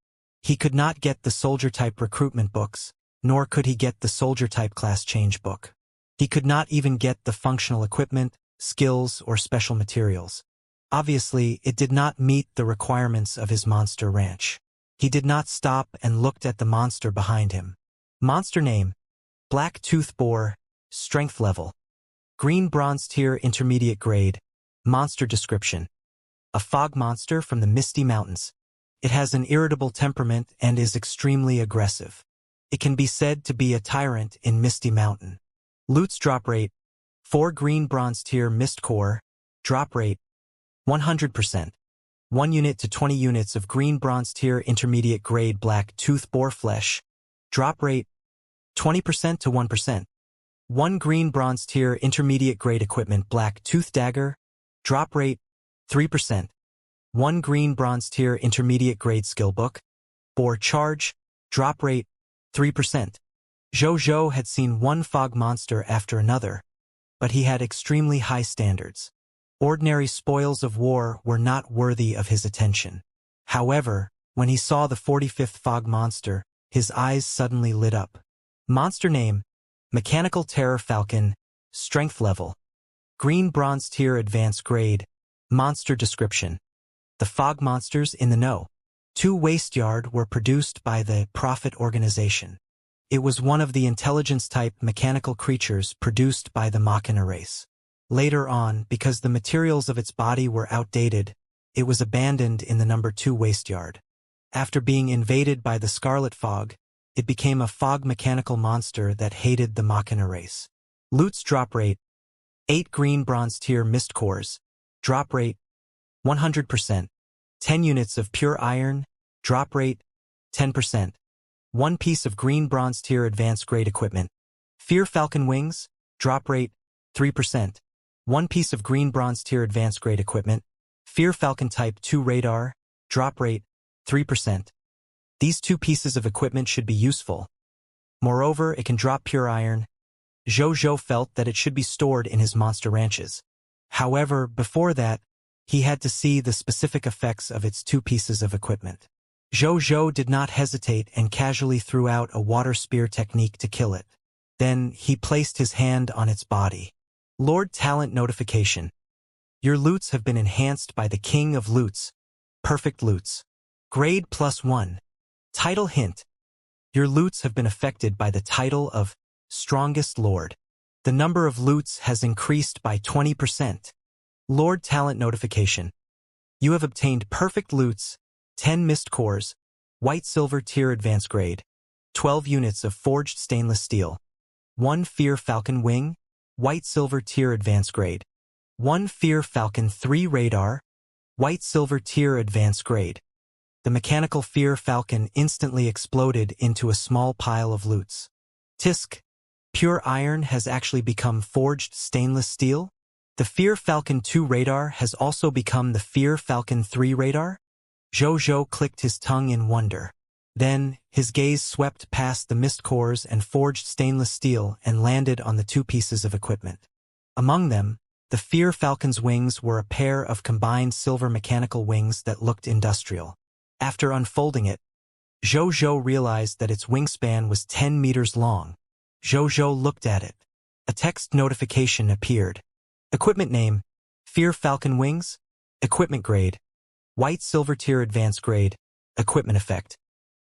He could not get the Soldier-type recruitment books, nor could he get the Soldier-type class change book. He could not even get the functional equipment, skills, or special materials. Obviously, it did not meet the requirements of his monster ranch. He did not stop and looked at the monster behind him. Monster name: Black Tooth Boar, strength level. Green bronze tier intermediate grade. Monster description. A fog monster from the Misty Mountains. It has an irritable temperament and is extremely aggressive. It can be said to be a tyrant in Misty Mountain. Loot's drop rate. 4 green bronze tier mist core. Drop rate. 100%. 1 unit to 20 units of green bronze tier intermediate grade black tooth boar flesh. Drop rate. 20% to 1%. 1 green bronze tier intermediate grade equipment black tooth dagger. Drop rate. 3%. 1 green bronze tier intermediate grade skill book. Boar charge. Drop rate. 3%. Zhou had seen one fog monster after another, but he had extremely high standards. Ordinary spoils of war were not worthy of his attention. However, when he saw the 45th fog monster, his eyes suddenly lit up. Monster name: Mechanical Terror Falcon, strength level. Green bronze tier advanced grade. Monster description. The fog monsters in the know. 2 waste yard were produced by the Prophet organization. It was one of the intelligence-type mechanical creatures produced by the Machina race. Later on, because the materials of its body were outdated, it was abandoned in the number 2 waste yard. After being invaded by the Scarlet Fog, it became a fog mechanical monster that hated the Machina race. Loot's drop rate. 8 green bronze tier mist cores. Drop rate. 100%. 10 units of pure iron. Drop rate. 10%. 1 piece of green bronze tier advanced grade equipment. Fear Falcon wings. Drop rate. 3%. 1 piece of green bronze tier advanced grade equipment. Fear Falcon type 2 radar. Drop rate. 3%. These 2 pieces of equipment should be useful. Moreover, it can drop pure iron. Zhou felt that it should be stored in his monster ranches. However, before that, he had to see the specific effects of its 2 pieces of equipment. Zhou did not hesitate and casually threw out a water spear technique to kill it. Then, he placed his hand on its body. Lord Talent notification. Your loots have been enhanced by the King of Loots. Perfect loots. Grade +1. Title hint. Your loots have been affected by the title of Strongest Lord. The number of loots has increased by 20%. Lord Talent notification. You have obtained perfect loots, 10 mist cores, white silver tier advanced grade, 12 units of forged stainless steel, 1 Fear Falcon wing, white silver tier advanced grade, 1 Fear Falcon 3 radar, white silver tier advanced grade. The mechanical Fear Falcon instantly exploded into a small pile of loots. Tisk. Pure iron has actually become forged stainless steel? The Fear Falcon 2 radar has also become the Fear Falcon 3 radar? Zhou clicked his tongue in wonder. Then, his gaze swept past the mist cores and forged stainless steel and landed on the 2 pieces of equipment. Among them, the Fear Falcon's wings were a pair of combined silver mechanical wings that looked industrial. After unfolding it, Zhou realized that its wingspan was 10 meters long. Zhou looked at it. A text notification appeared. Equipment name: Fear Falcon wings. Equipment grade: white silver tier advanced grade. Equipment effect: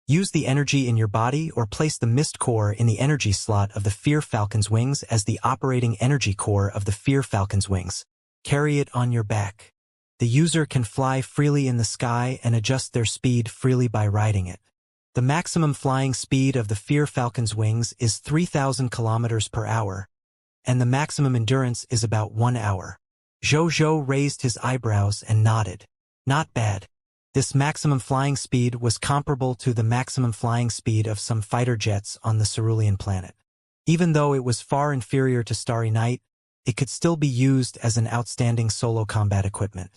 use the energy in your body or place the mist core in the energy slot of the Fear Falcon's wings as the operating energy core of the Fear Falcon's wings. Carry it on your back. The user can fly freely in the sky and adjust their speed freely by riding it. The maximum flying speed of the Fear Falcon's wings is 3,000 kilometers per hour, and the maximum endurance is about 1 hour. Zhou raised his eyebrows and nodded. Not bad. This maximum flying speed was comparable to the maximum flying speed of some fighter jets on the Cerulean planet. Even though it was far inferior to Starry Night, it could still be used as an outstanding solo combat equipment.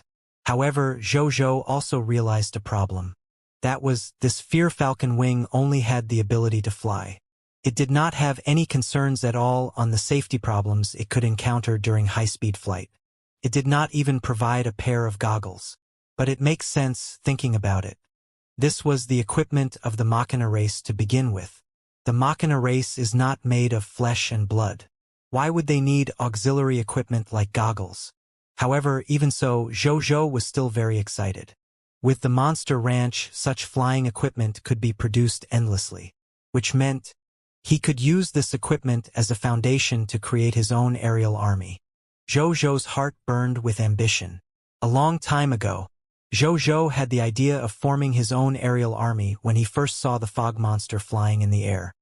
However, Zhou also realized a problem. That was, this Fear Falcon wing only had the ability to fly. It did not have any concerns at all on the safety problems it could encounter during high-speed flight. It did not even provide a pair of goggles. But it makes sense thinking about it. This was the equipment of the Machina race to begin with. The Machina race is not made of flesh and blood. Why would they need auxiliary equipment like goggles? However, even so, Zhou was still very excited. With the Monster Ranch, such flying equipment could be produced endlessly, which meant he could use this equipment as a foundation to create his own aerial army. Zhou's heart burned with ambition. A long time ago, Zhou had the idea of forming his own aerial army when he first saw the fog monster flying in the air.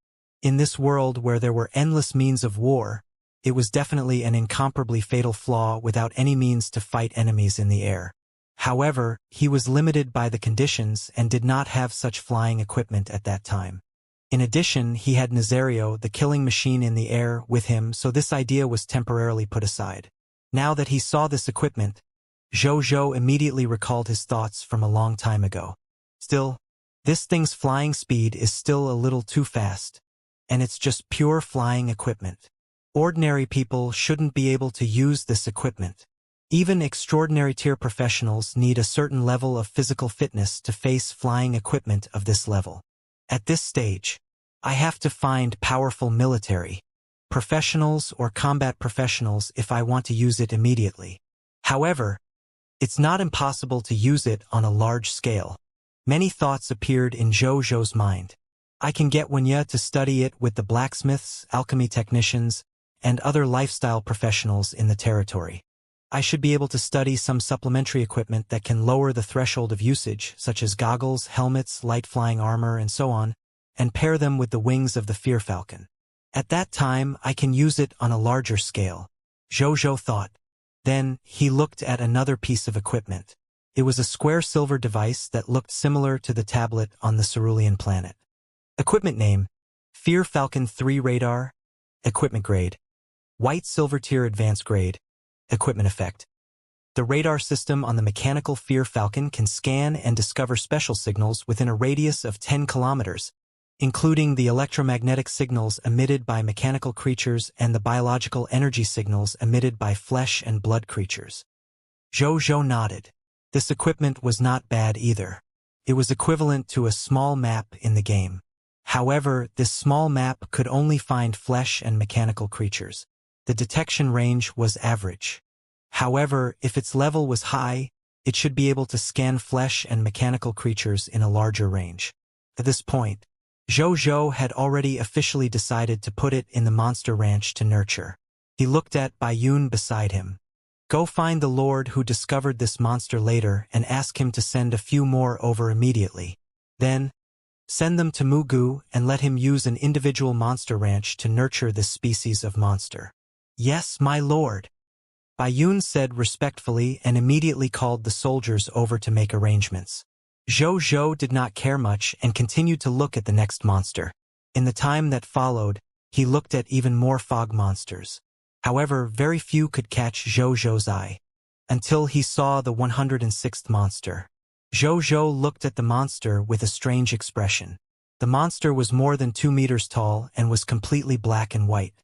In this world where there were endless means of war, it was definitely an incomparably fatal flaw without any means to fight enemies in the air. However, he was limited by the conditions and did not have such flying equipment at that time. In addition, he had Nazario, the killing machine in the air, with him, so this idea was temporarily put aside. Now that he saw this equipment, Zhou immediately recalled his thoughts from a long time ago. Still, this thing's flying speed is still a little too fast, and it's just pure flying equipment. Ordinary people shouldn't be able to use this equipment. Even extraordinary tier professionals need a certain level of physical fitness to face flying equipment of this level. At this stage, I have to find powerful military professionals or combat professionals if I want to use it immediately. However, it's not impossible to use it on a large scale. Many thoughts appeared in Zhou's mind. I can get Wenya to study it with the blacksmiths, alchemy technicians, and other lifestyle professionals in the territory. I should be able to study some supplementary equipment that can lower the threshold of usage, such as goggles, helmets, light flying armor, and so on, and pair them with the wings of the Fear Falcon. At that time, I can use it on a larger scale, Zhou thought. Then, he looked at another piece of equipment. It was a square silver device that looked similar to the tablet on the Cerulean planet. Equipment name: Fear Falcon 3 Radar. Equipment grade: White Silver Tier Advanced Grade. Equipment effect: the radar system on the mechanical Fear Falcon can scan and discover special signals within a radius of 10 kilometers, including the electromagnetic signals emitted by mechanical creatures and the biological energy signals emitted by flesh and blood creatures. Zhou nodded. This equipment was not bad either. It was equivalent to a small map in the game. However, this small map could only find flesh and mechanical creatures. The detection range was average. However, if its level was high, it should be able to scan flesh and mechanical creatures in a larger range. At this point, Zhou had already officially decided to put it in the Monster Ranch to nurture. He looked at Baiyun beside him. Go find the Lord who discovered this monster later and ask him to send a few more over immediately. Then, send them to Mugu and let him use an individual Monster Ranch to nurture this species of monster. Yes, my lord, Baiyun said respectfully and immediately called the soldiers over to make arrangements. Zhou did not care much and continued to look at the next monster. In the time that followed, he looked at even more fog monsters. However, very few could catch Zhou's eye, until he saw the 106th monster. Zhou looked at the monster with a strange expression. The monster was more than 2 meters tall and was completely black and white.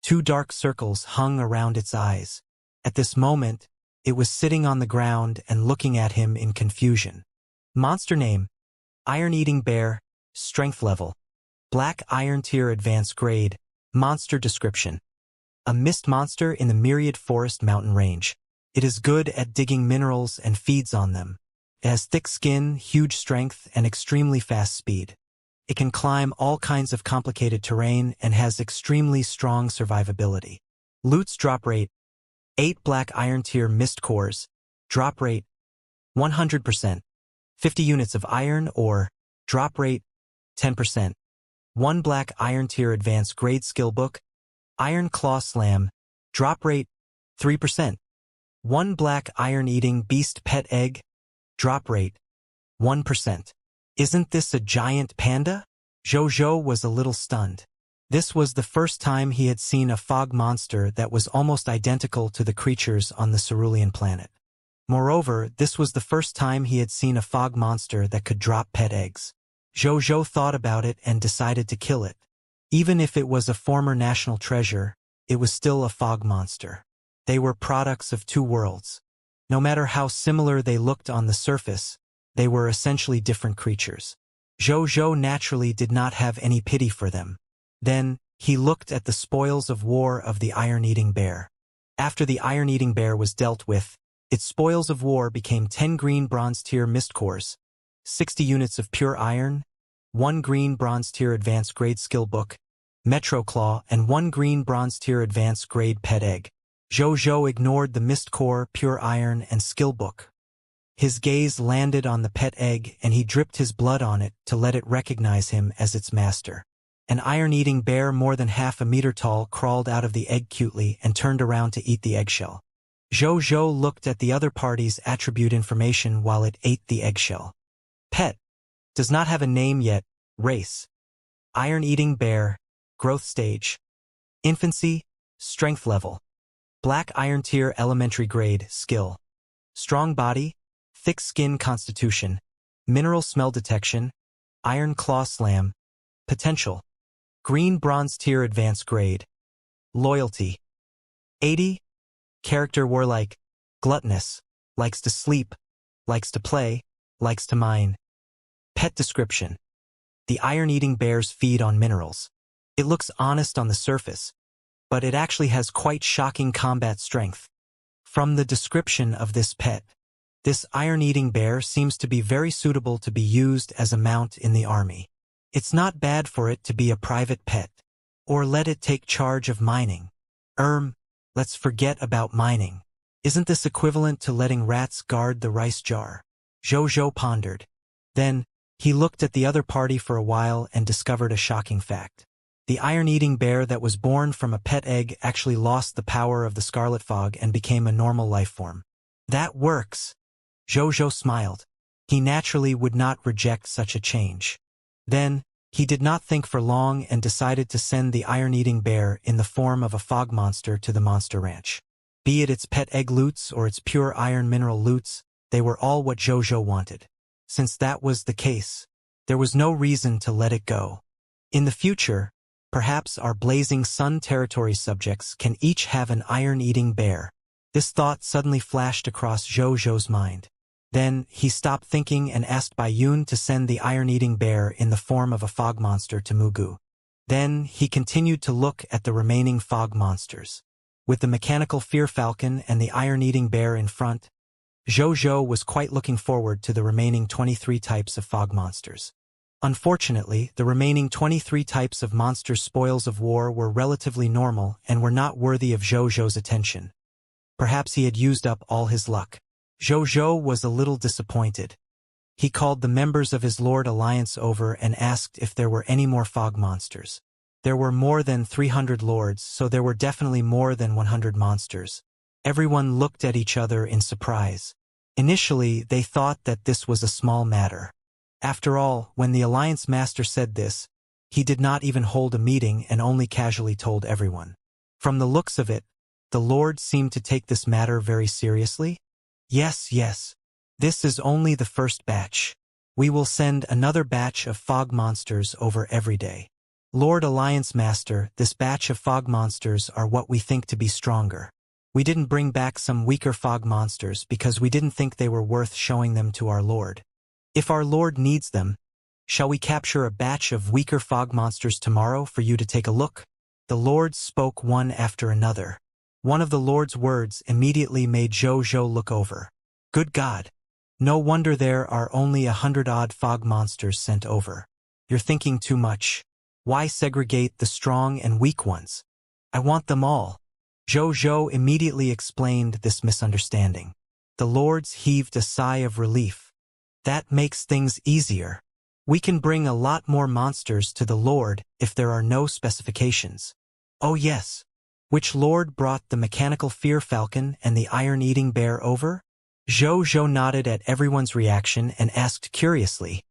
2 dark circles hung around its eyes. At this moment, it was sitting on the ground and looking at him in confusion. Monster name: Iron-Eating Bear. Strength level: Black Iron Tier Advanced Grade. Monster description: a mist monster in the Myriad Forest mountain range. It is good at digging minerals and feeds on them. It has thick skin, huge strength, and extremely fast speed. It can climb all kinds of complicated terrain and has extremely strong survivability. Loot's drop rate: 8 Black Iron Tier Mist Cores. Drop rate: 100%. 50 units of iron ore. Drop rate: 10%. 1 Black Iron Tier Advanced Grade Skill Book, Iron Claw Slam, drop rate, 3%. 1 Black Iron Eating Beast Pet Egg, drop rate, 1%. Isn't this a giant panda? Jojo was a little stunned. This was the first time he had seen a fog monster that was almost identical to the creatures on the cerulean planet. Moreover, this was the first time he had seen a fog monster that could drop pet eggs. Jojo thought about it and decided to kill it. Even if it was a former national treasure, it was still a fog monster. They were products of two worlds. No matter how similar they looked on the surface, they were essentially different creatures. Jojo naturally did not have any pity for them. Then, he looked at the spoils of war of the iron-eating bear. After the iron-eating bear was dealt with, its spoils of war became 10 green bronze tier mist cores, 60 units of pure iron, 1 green bronze tier advanced grade skill book, Metro Claw, and 1 green bronze tier advanced grade pet egg. Jojo ignored the mist core, pure iron, and skill book. His gaze landed on the pet egg and he dripped his blood on it to let it recognize him as its master. An iron-eating bear more than half a meter tall crawled out of the egg cutely and turned around to eat the eggshell. Jojo looked at the other party's attribute information while it ate the eggshell. Pet. Does not have a name yet. Race. Iron-eating bear. Growth stage. Infancy. Strength level. Black iron tier elementary grade. Skill. Strong body. Thick skin constitution. Mineral smell detection. Iron claw slam. Potential. Green bronze tier advanced grade. Loyalty. 80. Character warlike. Gluttonous. Likes to sleep. Likes to play. Likes to mine. Pet description. The iron-eating bears feed on minerals. It looks honest on the surface, but it actually has quite shocking combat strength. From the description of this pet, this iron-eating bear seems to be very suitable to be used as a mount in the army. It's not bad for it to be a private pet, or let it take charge of mining. Let's forget about mining. Isn't this equivalent to letting rats guard the rice jar? Jojo pondered. Then, he looked at the other party for a while and discovered a shocking fact. The iron-eating bear that was born from a pet egg actually lost the power of the scarlet fog and became a normal life form. That works. Jojo smiled. He naturally would not reject such a change. Then, he did not think for long and decided to send the iron-eating bear in the form of a fog monster to the monster ranch. Be it its pet egg loots or its pure iron mineral loots, they were all what Jojo wanted. Since that was the case, there was no reason to let it go. In the future, perhaps our Blazing Sun territory subjects can each have an iron-eating bear. This thought suddenly flashed across Jojo's mind. Then, he stopped thinking and asked Bayun to send the iron-eating bear in the form of a fog monster to Mugu. Then, he continued to look at the remaining fog monsters. With the mechanical fear falcon and the iron-eating bear in front, Jojo was quite looking forward to the remaining 23 types of fog monsters. Unfortunately, the remaining 23 types of monsters' spoils of war were relatively normal and were not worthy of Jojo's attention. Perhaps he had used up all his luck. Jojo was a little disappointed. He called the members of his Lord Alliance over and asked if there were any more fog monsters. There were more than 300 lords, so there were definitely more than 100 monsters. Everyone looked at each other in surprise. Initially, they thought that this was a small matter. After all, when the Alliance Master said this, he did not even hold a meeting and only casually told everyone. From the looks of it, the Lord seemed to take this matter very seriously. Yes. This is only the first batch. We will send another batch of fog monsters over every day. Lord Alliance Master, this batch of fog monsters are what we think to be stronger. We didn't bring back some weaker fog monsters because we didn't think they were worth showing them to our Lord. If our Lord needs them, shall we capture a batch of weaker fog monsters tomorrow for you to take a look? The Lords spoke one after another. One of the Lord's words immediately made Jojo look over. Good God! No wonder there are only 100-odd fog monsters sent over. You're thinking too much. Why segregate the strong and weak ones? I want them all. Jojo immediately explained this misunderstanding. The Lords heaved a sigh of relief. That makes things easier. We can bring a lot more monsters to the Lord if there are no specifications. Oh yes. Which Lord brought the mechanical fear falcon and the iron-eating bear over? Zhou nodded at everyone's reaction and asked curiously.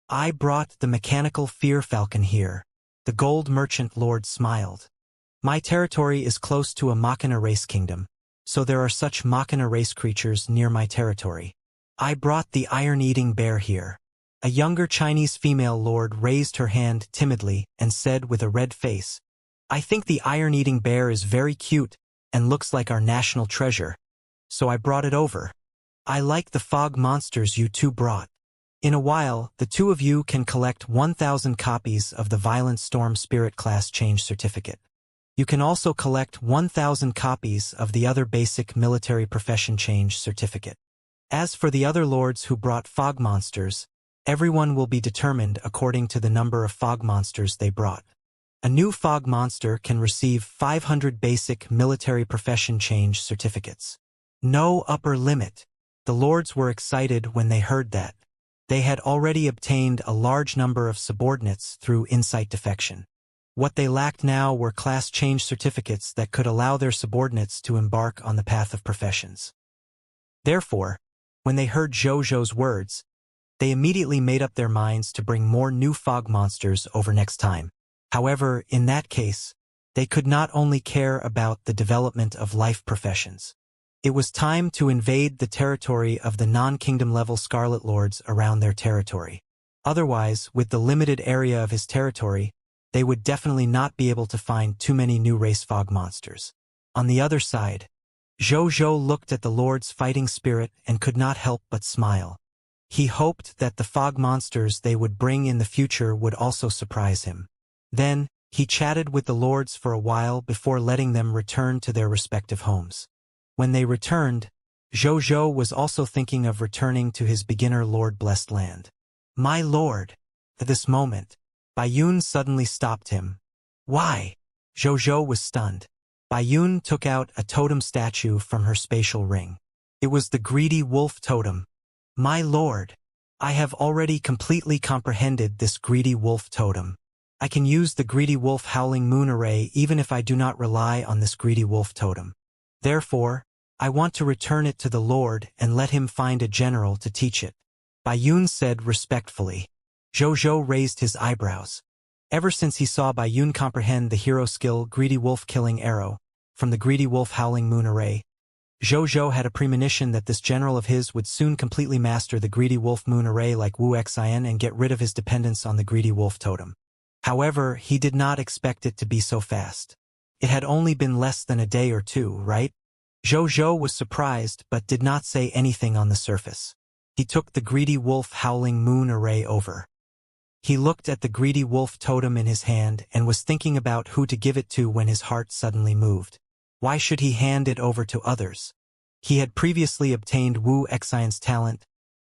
I brought the mechanical fear falcon here. The gold merchant lord smiled. My territory is close to a Machina race kingdom, so there are such Machina race creatures near my territory. I brought the iron-eating bear here. A younger Chinese female lord raised her hand timidly and said with a red face, I think the iron-eating bear is very cute and looks like our national treasure, so I brought it over. I like the fog monsters you two brought. In a while, the two of you can collect 1,000 copies of the Violent Storm Spirit class change certificate. You can also collect 1,000 copies of the other basic military profession change certificate. As for the other lords who brought fog monsters, everyone will be determined according to the number of fog monsters they brought. A new fog monster can receive 500 basic military profession change certificates. No upper limit. The lords were excited when they heard that. They had already obtained a large number of subordinates through insight defection. What they lacked now were class change certificates that could allow their subordinates to embark on the path of professions. Therefore, when they heard Zhou's words, they immediately made up their minds to bring more new fog monsters over next time. However, in that case, they could not only care about the development of life professions. It was time to invade the territory of the non-kingdom level Scarlet Lords around their territory. Otherwise, with the limited area of his territory, they would definitely not be able to find too many new race fog monsters. On the other side, Zhou looked at the Lord's fighting spirit and could not help but smile. He hoped that the fog monsters they would bring in the future would also surprise him. Then, he chatted with the Lords for a while before letting them return to their respective homes. When they returned, Zhou was also thinking of returning to his beginner Lord-blessed land. My lord! At this moment, Baiyun suddenly stopped him. Why? Zhou was stunned. Baiyun took out a totem statue from her spatial ring. It was the greedy wolf totem. My lord! I have already completely comprehended this greedy wolf totem. I can use the greedy wolf howling moon array even if I do not rely on this greedy wolf totem. Therefore, I want to return it to the Lord and let him find a general to teach it. Baiyun said respectfully. Zhou raised his eyebrows. Ever since he saw Baiyun comprehend the hero skill Greedy Wolf Killing Arrow from the Greedy Wolf Howling Moon Array, Zhou had a premonition that this general of his would soon completely master the Greedy Wolf Moon Array like Wu Xian and get rid of his dependence on the Greedy Wolf Totem. However, he did not expect it to be so fast. It had only been less than a day or two, right? Zhou was surprised but did not say anything on the surface. He took the Greedy Wolf Howling Moon Array over. He looked at the Greedy Wolf totem in his hand and was thinking about who to give it to when his heart suddenly moved. Why should he hand it over to others? He had previously obtained Wu Xian's talent,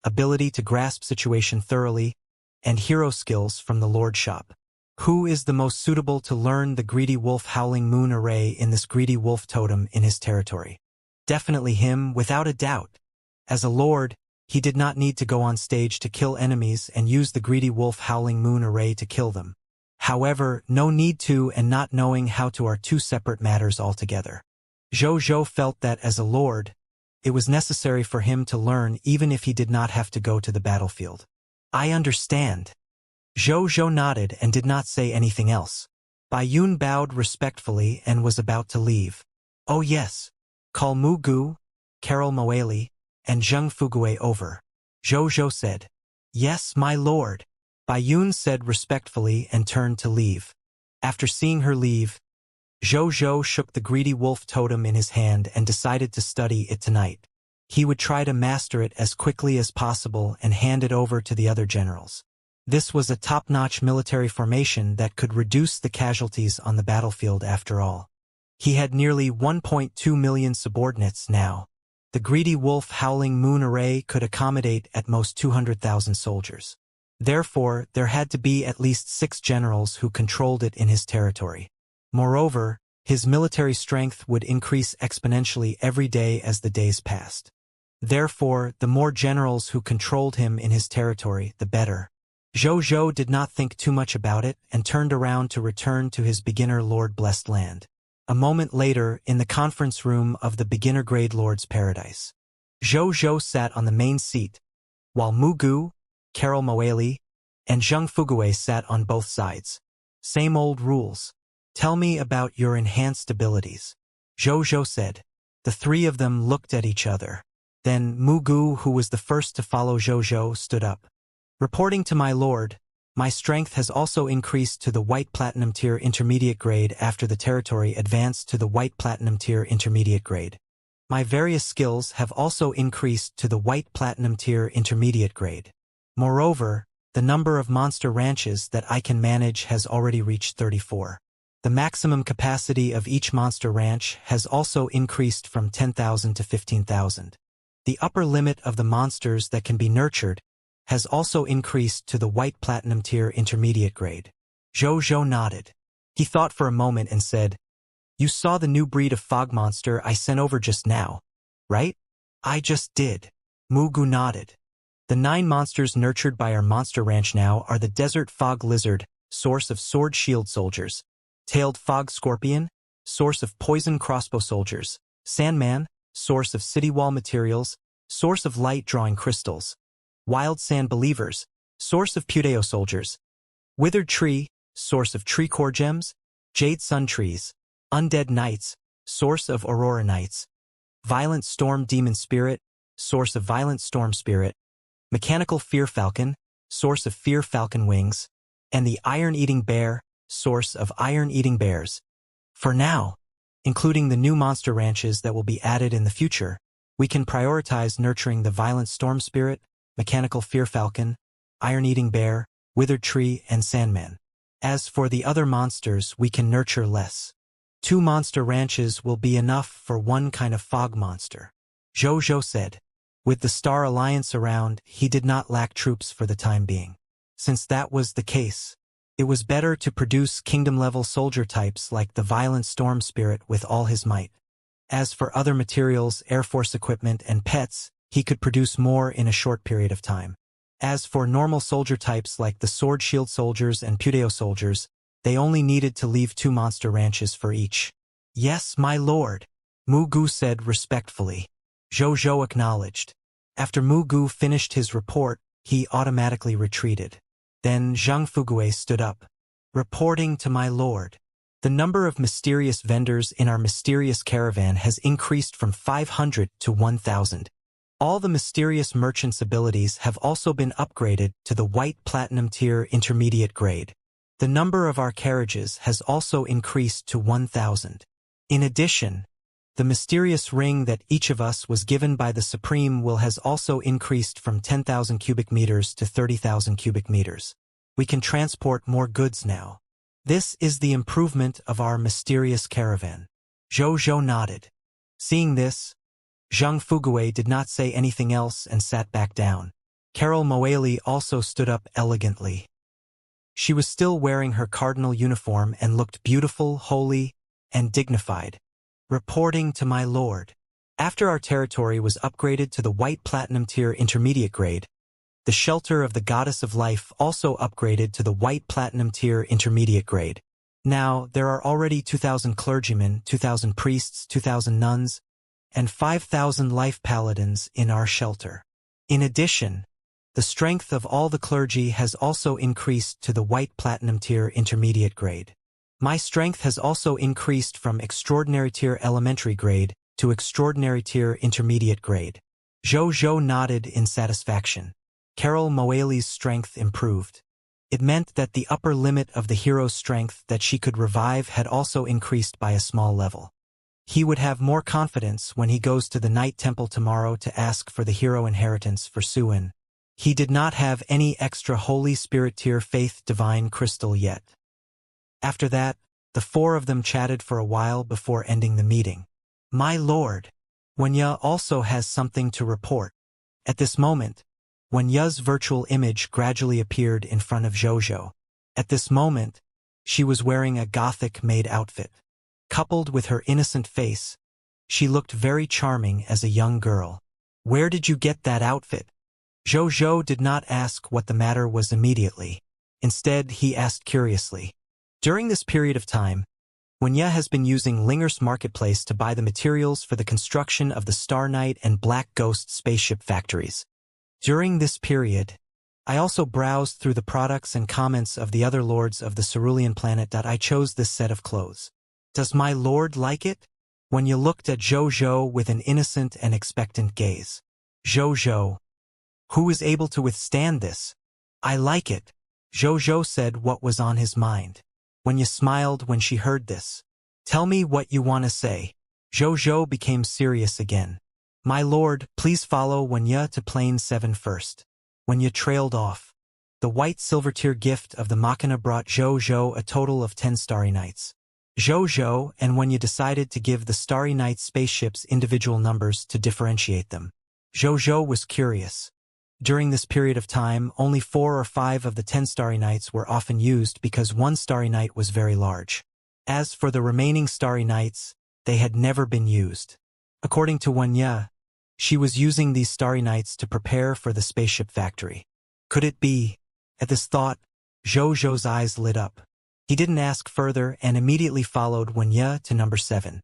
ability to grasp situation thoroughly, and hero skills from the Lord Shop. Who is the most suitable to learn the Greedy Wolf Howling Moon Array in this Greedy Wolf totem in his territory? Definitely him, without a doubt. As a lord, he did not need to go on stage to kill enemies and use the Greedy Wolf Howling Moon Array to kill them. However, no need to and not knowing how to are two separate matters altogether. Zhou felt that as a lord, it was necessary for him to learn even if he did not have to go to the battlefield. I understand. Zhou nodded and did not say anything else. Baiyun bowed respectfully and was about to leave. Oh yes. Call Mu Gu, Carol Moeli, and Zheng Fugue over. Zhou said. Yes, my lord. Baiyun said respectfully and turned to leave. After seeing her leave, Zhou shook the Greedy Wolf totem in his hand and decided to study it tonight. He would try to master it as quickly as possible and hand it over to the other generals. This was a top-notch military formation that could reduce the casualties on the battlefield after all. He had nearly 1.2 million subordinates now. The Greedy Wolf Howling Moon Array could accommodate at most 200,000 soldiers. Therefore, there had to be at least 6 generals who controlled it in his territory. Moreover, his military strength would increase exponentially every day as the days passed. Therefore, the more generals who controlled him in his territory, the better. Zhou did not think too much about it and turned around to return to his beginner Lord-blessed land. A moment later, in the conference room of the beginner-grade Lord's Paradise, Zhou sat on the main seat, while Mu Gu, Carol Moeli, and Zheng Fugui sat on both sides. Same old rules. Tell me about your enhanced abilities, Zhou said. The three of them looked at each other. Then Mu Gu, who was the first to follow Zhou, stood up. Reporting to my lord, my strength has also increased to the white platinum tier intermediate grade after the territory advanced to the white platinum tier intermediate grade. My various skills have also increased to the white platinum tier intermediate grade. Moreover, the number of monster ranches that I can manage has already reached 34. The maximum capacity of each monster ranch has also increased from 10,000 to 15,000. The upper limit of the monsters that can be nurtured has also increased to the white platinum tier intermediate grade. Zhou nodded. He thought for a moment and said, "You saw the new breed of fog monster I sent over just now, right?" "I just did." Mu Gu nodded. The 9 monsters nurtured by our monster ranch now are the desert fog lizard, source of sword shield soldiers, tailed fog scorpion, source of poison crossbow soldiers, sandman, source of city wall materials, source of light drawing crystals, wild sand believers, source of puteo soldiers, withered tree, source of tree core gems, jade sun trees, undead knights, source of aurora knights, violent storm demon spirit, source of violent storm spirit, mechanical fear falcon, source of fear falcon wings, and the iron-eating bear, source of iron-eating bears. For now, including the new monster ranches that will be added in the future, we can prioritize nurturing the violent storm spirit, mechanical fear falcon, iron-eating bear, withered tree, and sandman. As for the other monsters, we can nurture less. 2 monster ranches will be enough for one kind of fog monster, Zhou said. With the Star Alliance around, he did not lack troops for the time being. Since that was the case, it was better to produce kingdom-level soldier types like the violent storm spirit with all his might. As for other materials, Air Force equipment, and pets, he could produce more in a short period of time. As for normal soldier types like the sword shield soldiers and puteo soldiers, they only needed to leave 2 monster ranches for each. "Yes, my lord," Mu Gu said respectfully. Zhou acknowledged. After Mu Gu finished his report, he automatically retreated. Then Zheng Fugui stood up. "Reporting to my lord. The number of mysterious vendors in our mysterious caravan has increased from 500 to 1,000. All the mysterious merchants' abilities have also been upgraded to the white platinum tier intermediate grade. The number of our carriages has also increased to 1,000. In addition, the mysterious ring that each of us was given by the Supreme will has also increased from 10,000 cubic meters to 30,000 cubic meters. We can transport more goods now. This is the improvement of our mysterious caravan." Zhou nodded. Seeing this, Zheng Fugui did not say anything else and sat back down. Carol Moeli also stood up elegantly. She was still wearing her cardinal uniform and looked beautiful, holy, and dignified. "Reporting to my lord. After our territory was upgraded to the white platinum tier intermediate grade, the shelter of the goddess of life also upgraded to the white platinum tier intermediate grade. Now, there are already 2,000 clergymen, 2,000 priests, 2,000 nuns, and 5,000 life paladins in our shelter. In addition, the strength of all the clergy has also increased to the white platinum tier intermediate grade. My strength has also increased from extraordinary tier elementary grade to extraordinary tier intermediate grade." Zhou nodded in satisfaction. Carol Moeli's strength improved. It meant that the upper limit of the hero's strength that she could revive had also increased by a small level. He would have more confidence when he goes to the Night Temple tomorrow to ask for the hero inheritance for Suin. He did not have any extra Holy Spirit tier Faith Divine Crystal yet. After that, the 4 of them chatted for a while before ending the meeting. "My lord, Wenya also has something to report." At this moment, Wenya's virtual image gradually appeared in front of Zhou. At this moment, she was wearing a Gothic-made outfit. Coupled with her innocent face, she looked very charming as a young girl. "Where did you get that outfit?" Zhou did not ask what the matter was immediately. Instead, he asked curiously. During this period of time, Wenya has been using Linger's marketplace to buy the materials for the construction of the Star Knight and Black Ghost spaceship factories. During this period, I also browsed through the products and comments of the other lords of the Cerulean planet. I chose this set of clothes. Does my lord like it? Wenya looked at Zhou with an innocent and expectant gaze. Zhou, who is able to withstand this? I like it. Zhou said what was on his mind. Wenya smiled when she heard this. Tell me what you want to say. Zhou became serious again. My lord, please follow Wenya to plane 7 first. Wenya trailed off. The white silver-tier gift of the Machina brought Zhou a total of 10 Starry Knights. Zhou and Wenya decided to give the Starry Knight spaceships individual numbers to differentiate them. Zhou was curious. During this period of time, only 4 or 5 of the 10 Starry Knights were often used because one Starry Knight was very large. As for the remaining Starry Knights, they had never been used. According to Wenya, she was using these Starry Knights to prepare for the spaceship factory. Could it be? At this thought, Zhou's eyes lit up. He didn't ask further and immediately followed Wenya to number 7.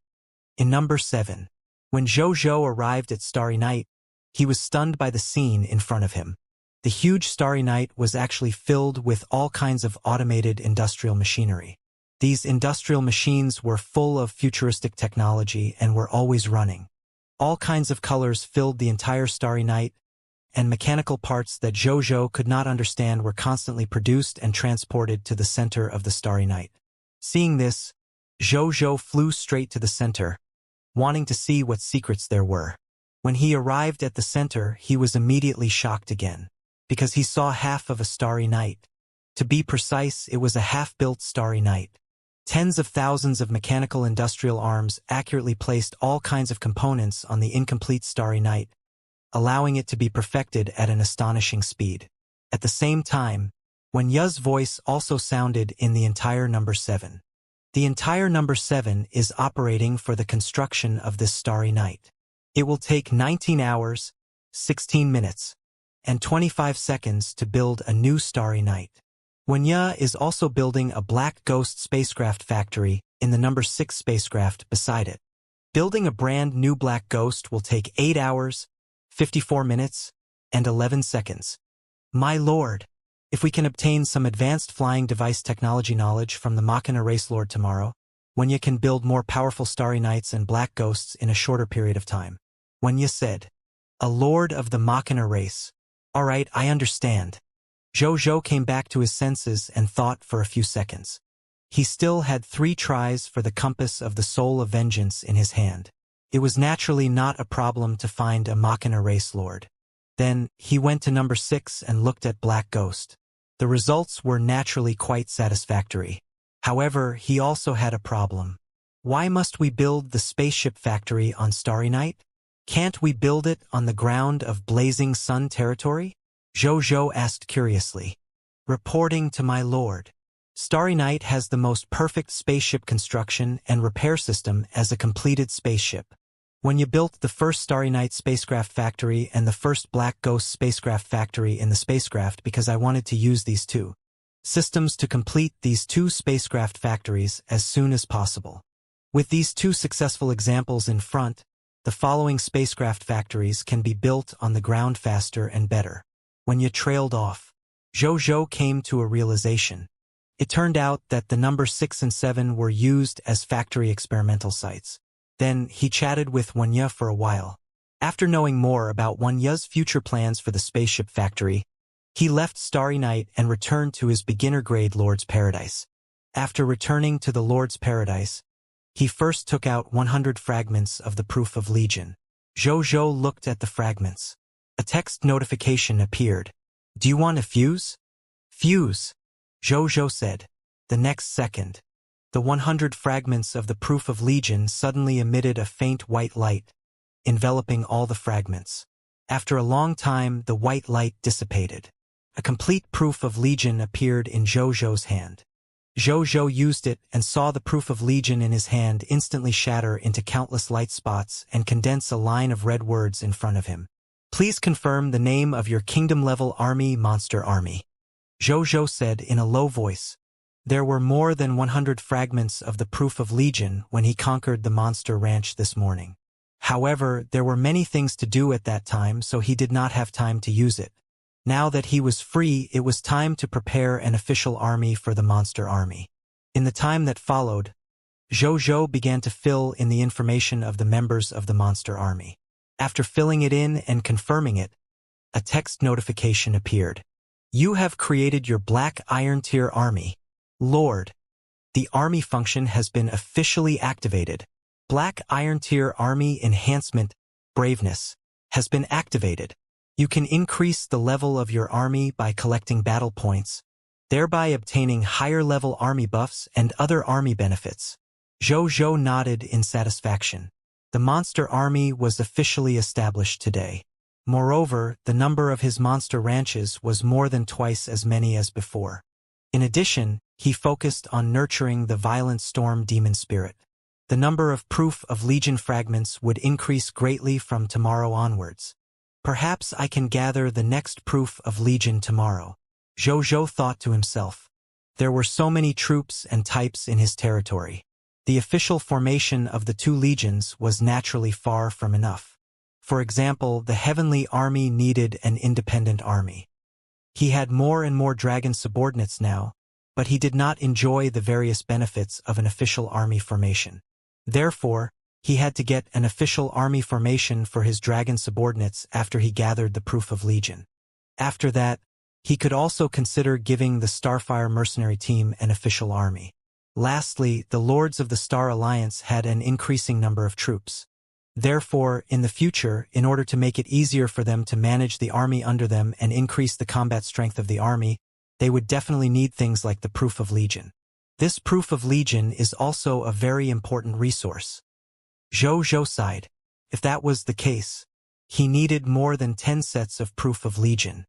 In number 7, when Zhou arrived at Starry Night, he was stunned by the scene in front of him. The huge Starry Night was actually filled with all kinds of automated industrial machinery. These industrial machines were full of futuristic technology and were always running. All kinds of colors filled the entire Starry Night, and mechanical parts that Zhou could not understand were constantly produced and transported to the center of the Starry Night. Seeing this, Zhou flew straight to the center, wanting to see what secrets there were. When he arrived at the center, he was immediately shocked again, because he saw half of a Starry Night. To be precise, it was a half-built Starry Night. Tens of thousands of mechanical industrial arms accurately placed all kinds of components on the incomplete Starry Night, allowing it to be perfected at an astonishing speed. At the same time, Wenya's voice also sounded in the entire number 7. The entire number 7 is operating for the construction of this Starry Night. It will take 19 hours, 16 minutes, and 25 seconds to build a new Starry Night. Wenya is also building a Black Ghost spacecraft factory in the number 6 spacecraft beside it. Building a brand new Black Ghost will take 8 hours, 54 minutes, and 11 seconds. My lord, if we can obtain some advanced flying device technology knowledge from the Machina race lord tomorrow, Wenya can build more powerful Starry Knights and Black Ghosts in a shorter period of time. Wenya said, a lord of the Machina race. All right, I understand. Zhou came back to his senses and thought for a few seconds. He still had 3 tries for the compass of the soul of vengeance in his hand. It was naturally not a problem to find a Machina race lord. Then, he went to number 6 and looked at Black Ghost. The results were naturally quite satisfactory. However, he also had a problem. Why must we build the spaceship factory on Starry Night? Can't we build it on the ground of Blazing Sun territory? Zhou asked curiously. Reporting to my lord. Starry Night has the most perfect spaceship construction and repair system as a completed spaceship. When you built the first Starry Night spacecraft factory and the first Black Ghost spacecraft factory in the spacecraft because I wanted to use these 2 systems to complete these 2 spacecraft factories as soon as possible. With these 2 successful examples in front, the following spacecraft factories can be built on the ground faster and better. When you trailed off, Zhou came to a realization. It turned out that the number 6 and 7 were used as factory experimental sites. Then he chatted with Wenya for a while. After knowing more about Wenya's future plans for the spaceship factory, he left Starry Night and returned to his beginner-grade Lord's Paradise. After returning to the Lord's Paradise, he first took out 100 fragments of the Proof of Legion. Zhou looked at the fragments. A text notification appeared. Do you want a fuse? Fuse, Zhou said. The next second, the 100 fragments of the Proof of Legion suddenly emitted a faint white light, enveloping all the fragments. After a long time, the white light dissipated. A complete Proof of Legion appeared in Zhou's hand. Zhou used it and saw the Proof of Legion in his hand instantly shatter into countless light spots and condense a line of red words in front of him. Please confirm the name of your kingdom-level army, monster army. Zhou said in a low voice. There were more than 100 fragments of the Proof of Legion when he conquered the monster ranch this morning. However, there were many things to do at that time, so he did not have time to use it. Now that he was free, it was time to prepare an official army for the monster army. In the time that followed, Zhou began to fill in the information of the members of the monster army. After filling it in and confirming it, a text notification appeared. You have created your Black Iron Tier army. Lord, the army function has been officially activated. Black Iron Tier Army Enhancement, Braveness, has been activated. You can increase the level of your army by collecting battle points, thereby obtaining higher-level army buffs and other army benefits. Zhou nodded in satisfaction. The monster army was officially established today. Moreover, the number of his monster ranches was more than twice as many as before. In addition, he focused on nurturing the violent storm demon spirit. The number of Proof of Legion fragments would increase greatly from tomorrow onwards. Perhaps I can gather the next Proof of Legion tomorrow. Zhou thought to himself. There were so many troops and types in his territory. The official formation of the two legions was naturally far from enough. For example, the Heavenly Army needed an independent army. He had more and more dragon subordinates now, but he did not enjoy the various benefits of an official army formation. Therefore, he had to get an official army formation for his dragon subordinates after he gathered the Proof of Legion. After that, he could also consider giving the Starfire mercenary team an official army. Lastly, the Lords of the Star Alliance had an increasing number of troops. Therefore, in the future, in order to make it easier for them to manage the army under them and increase the combat strength of the army, they would definitely need things like the Proof of Legion. This Proof of Legion is also a very important resource. Zhou sighed. If that was the case, he needed more than 10 sets of Proof of Legion.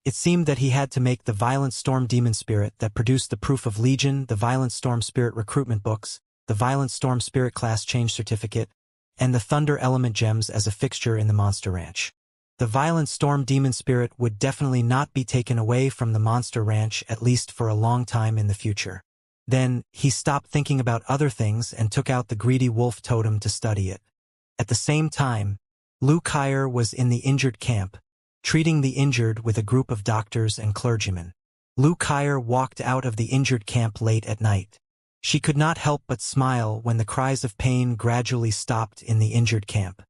It seemed that he had to make the Violent Storm Demon Spirit that produced the Proof of Legion, the Violent Storm Spirit recruitment books, the Violent Storm Spirit class change certificate, and the Thunder Element gems as a fixture in the Monster Ranch. The Violent Storm Demon Spirit would definitely not be taken away from the Monster Ranch at least for a long time in the future. Then, he stopped thinking about other things and took out the Greedy Wolf Totem to study it. At the same time, Lu Kaier was in the injured camp, treating the injured with a group of doctors and clergymen. Lu Kaier walked out of the injured camp late at night. She could not help but smile when the cries of pain gradually stopped in the injured camp.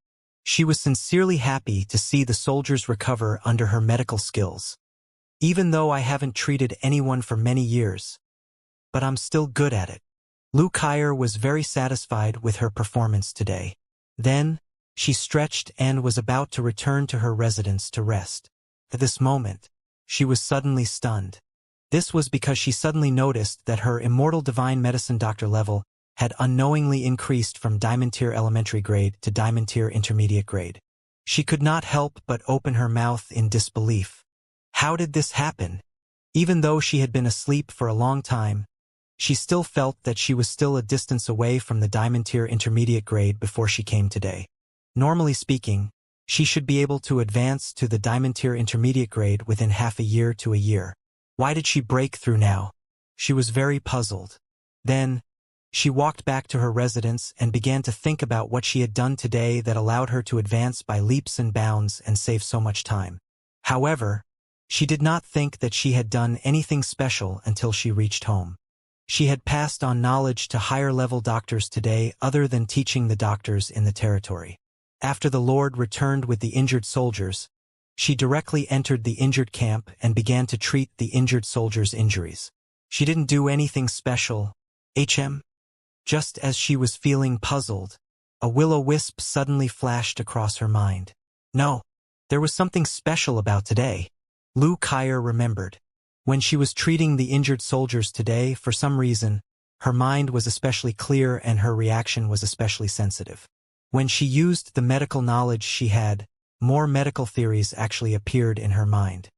She was sincerely happy to see the soldiers recover under her medical skills. Even though I haven't treated anyone for many years, but I'm still good at it. Lu Kaier was very satisfied with her performance today. Then, she stretched and was about to return to her residence to rest. At this moment, she was suddenly stunned. This was because she suddenly noticed that her Immortal Divine Medicine Doctor level had unknowingly increased from Diamond Tier Elementary Grade to Diamond Tier Intermediate Grade. She could not help but open her mouth in disbelief. How did this happen? Even though she had been asleep for a long time, she still felt that she was still a distance away from the Diamond Tier Intermediate Grade before she came today. Normally speaking, she should be able to advance to the Diamond Tier Intermediate Grade within half a year to a year. Why did she break through now? She was very puzzled. Then, she walked back to her residence and began to think about what she had done today that allowed her to advance by leaps and bounds and save so much time. However, she did not think that she had done anything special until she reached home. She had passed on knowledge to higher-level doctors today other than teaching the doctors in the territory. After the Lord returned with the injured soldiers, she directly entered the injured camp and began to treat the injured soldiers' injuries. She didn't do anything special, Just as she was feeling puzzled, a will-o-wisp suddenly flashed across her mind. No, there was something special about today. Lu Kaier remembered. When she was treating the injured soldiers today, for some reason, her mind was especially clear and her reaction was especially sensitive. When she used the medical knowledge she had, more medical theories actually appeared in her mind.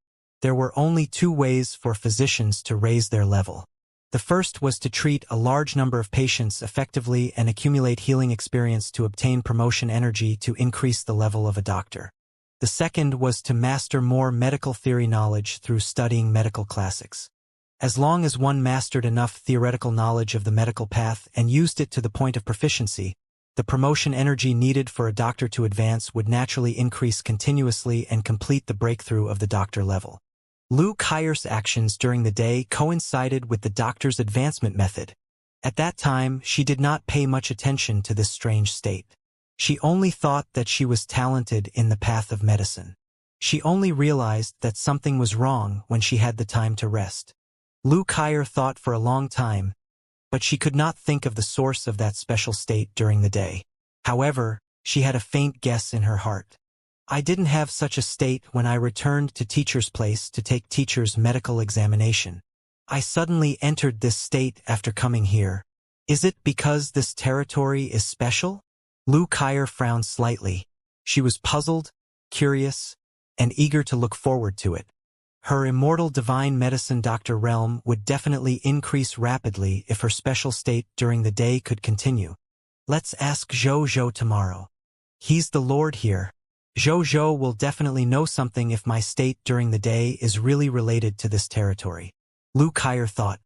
There were only two ways for physicians to raise their level. The first was to treat a large number of patients effectively and accumulate healing experience to obtain promotion energy to increase the level of a doctor. The second was to master more medical theory knowledge through studying medical classics. As long as one mastered enough theoretical knowledge of the medical path and used it to the point of proficiency, the promotion energy needed for a doctor to advance would naturally increase continuously and complete the breakthrough of the doctor level. Lu Kai's actions during the day coincided with the doctor's advancement method. At that time, she did not pay much attention to this strange state. She only thought that she was talented in the path of medicine. She only realized that something was wrong when she had the time to rest. Lu Kai thought for a long time, but she could not think of the source of that special state during the day. However, she had a faint guess in her heart. I didn't have such a state when I returned to teacher's place to take teacher's medical examination. I suddenly entered this state after coming here. Is it because this territory is special? Lu Kai frowned slightly. She was puzzled, curious, and eager to look forward to it. Her immortal divine medicine doctor realm would definitely increase rapidly if her special state during the day could continue. Let's ask Zhou tomorrow. He's the lord here. Zhou will definitely know something if my state during the day is really related to this territory. Lu Kai thought.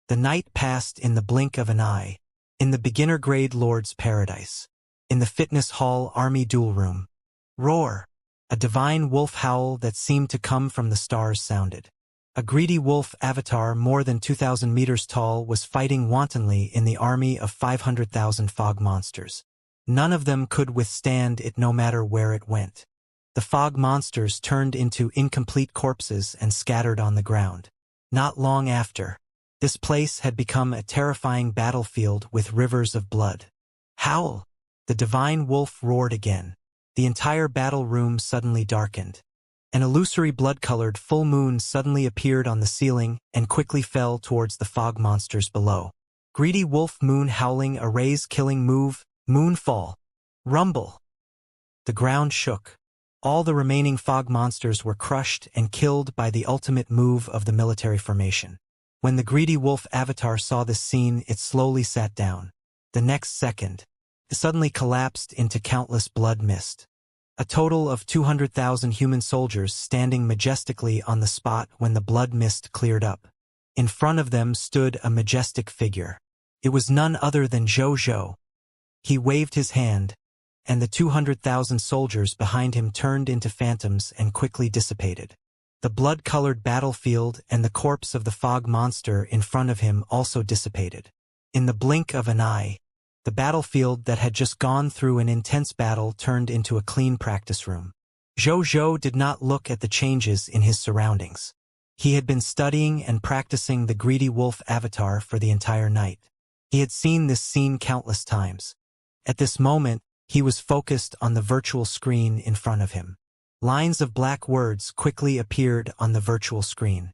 The night passed in the blink of an eye. In the beginner grade lord's paradise. In the fitness hall army duel room. Roar! A divine wolf howl that seemed to come from the stars sounded. A greedy wolf avatar more than 2,000 meters tall was fighting wantonly in the army of 500,000 fog monsters. None of them could withstand it no matter where it went. The fog monsters turned into incomplete corpses and scattered on the ground. Not long after, this place had become a terrifying battlefield with rivers of blood. Howl! The divine wolf roared again. The entire battle room suddenly darkened. An illusory blood-colored full moon suddenly appeared on the ceiling and quickly fell towards the fog monsters below. Greedy wolf moon howling arrays killing move, moonfall. Rumble! The ground shook. All the remaining fog monsters were crushed and killed by the ultimate move of the military formation. When the greedy wolf avatar saw this scene, it slowly sat down. The next second, it suddenly collapsed into countless blood mist. A total of 200,000 human soldiers standing majestically on the spot when the blood mist cleared up. In front of them stood a majestic figure. It was none other than Zhou. He waved his hand, and the 200,000 soldiers behind him turned into phantoms and quickly dissipated. The blood-colored battlefield and the corpse of the fog monster in front of him also dissipated. In the blink of an eye, the battlefield that had just gone through an intense battle turned into a clean practice room. Zhou did not look at the changes in his surroundings. He had been studying and practicing the greedy wolf avatar for the entire night. He had seen this scene countless times. At this moment, he was focused on the virtual screen in front of him. Lines of black words quickly appeared on the virtual screen.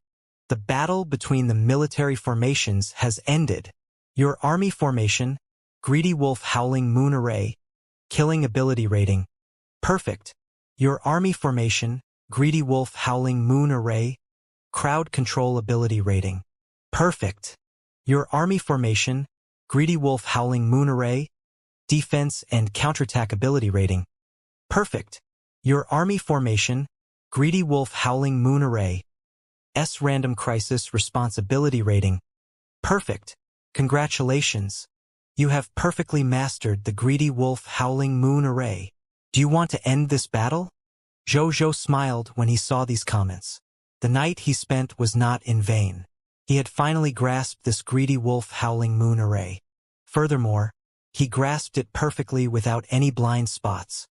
The battle between the military formations has ended. Your army formation, Greedy Wolf Howling Moon Array, Killing Ability Rating, Perfect. Your Army Formation, Greedy Wolf Howling Moon Array, Crowd Control Ability Rating, Perfect. Your Army Formation, Greedy Wolf Howling Moon Array, Defense and Counterattack Ability Rating, Perfect. Your Army Formation, Greedy Wolf Howling Moon Array, S Random Crisis Responsibility Rating, Perfect. Congratulations. You have perfectly mastered the Greedy Wolf Howling Moon Array. Do you want to end this battle? Zhou smiled when he saw these comments. The night he spent was not in vain. He had finally grasped this Greedy Wolf Howling Moon Array. Furthermore, he grasped it perfectly without any blind spots.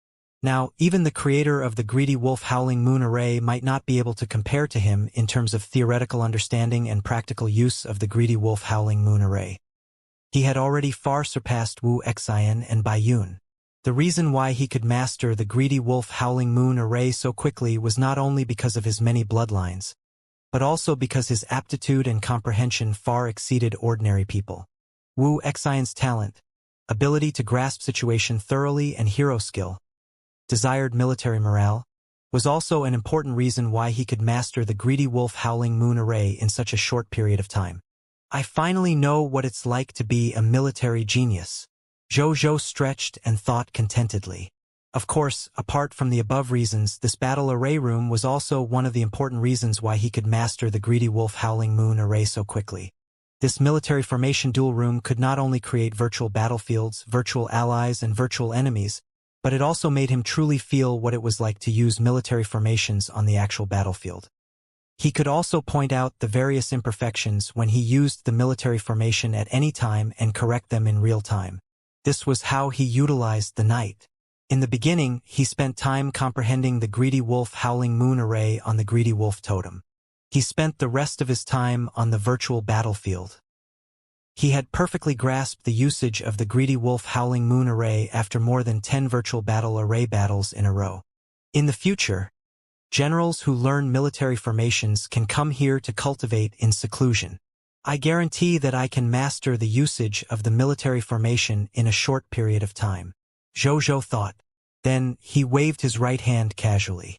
Now, even the creator of the Greedy Wolf Howling Moon Array might not be able to compare to him in terms of theoretical understanding and practical use of the Greedy Wolf Howling Moon Array. He had already far surpassed Wu Xian and Bai Yun. The reason why he could master the Greedy Wolf Howling Moon Array so quickly was not only because of his many bloodlines, but also because his aptitude and comprehension far exceeded ordinary people. Wu Xian's talent, ability to grasp situation thoroughly and hero skill, desired military morale, was also an important reason why he could master the Greedy Wolf Howling Moon Array in such a short period of time. I finally know what it's like to be a military genius. Zhou stretched and thought contentedly. Of course, apart from the above reasons, this battle array room was also one of the important reasons why he could master the greedy wolf howling moon array so quickly. This military formation duel room could not only create virtual battlefields, virtual allies, and virtual enemies, but it also made him truly feel what it was like to use military formations on the actual battlefield. He could also point out the various imperfections when he used the military formation at any time and correct them in real time. This was how he utilized the night. In the beginning, he spent time comprehending the greedy wolf howling moon array on the greedy wolf totem. He spent the rest of his time on the virtual battlefield. He had perfectly grasped the usage of the greedy wolf howling moon array after more than 10 virtual battle array battles in a row. In the future, generals who learn military formations can come here to cultivate in seclusion. I guarantee that I can master the usage of the military formation in a short period of time. Zhou thought. Then, he waved his right hand casually.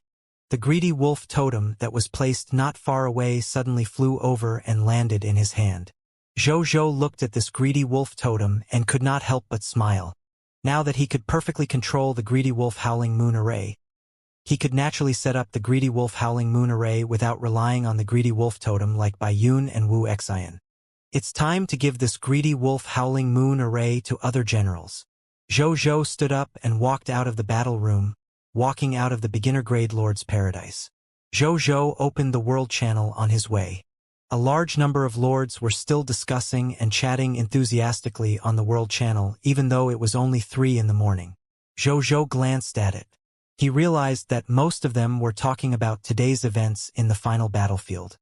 The greedy wolf totem that was placed not far away suddenly flew over and landed in his hand. Zhou looked at this greedy wolf totem and could not help but smile. Now that he could perfectly control the greedy wolf howling moon array, he could naturally set up the greedy wolf howling moon array without relying on the greedy wolf totem like Bai Yun and Wu Xian. It's time to give this greedy wolf howling moon array to other generals. Zhou stood up and walked out of the battle room, walking out of the beginner-grade Lord's Paradise. Zhou opened the World Channel on his way. A large number of lords were still discussing and chatting enthusiastically on the World Channel, even though it was only 3 in the morning. Zhou glanced at it. He realized that most of them were talking about today's events in the final battlefield.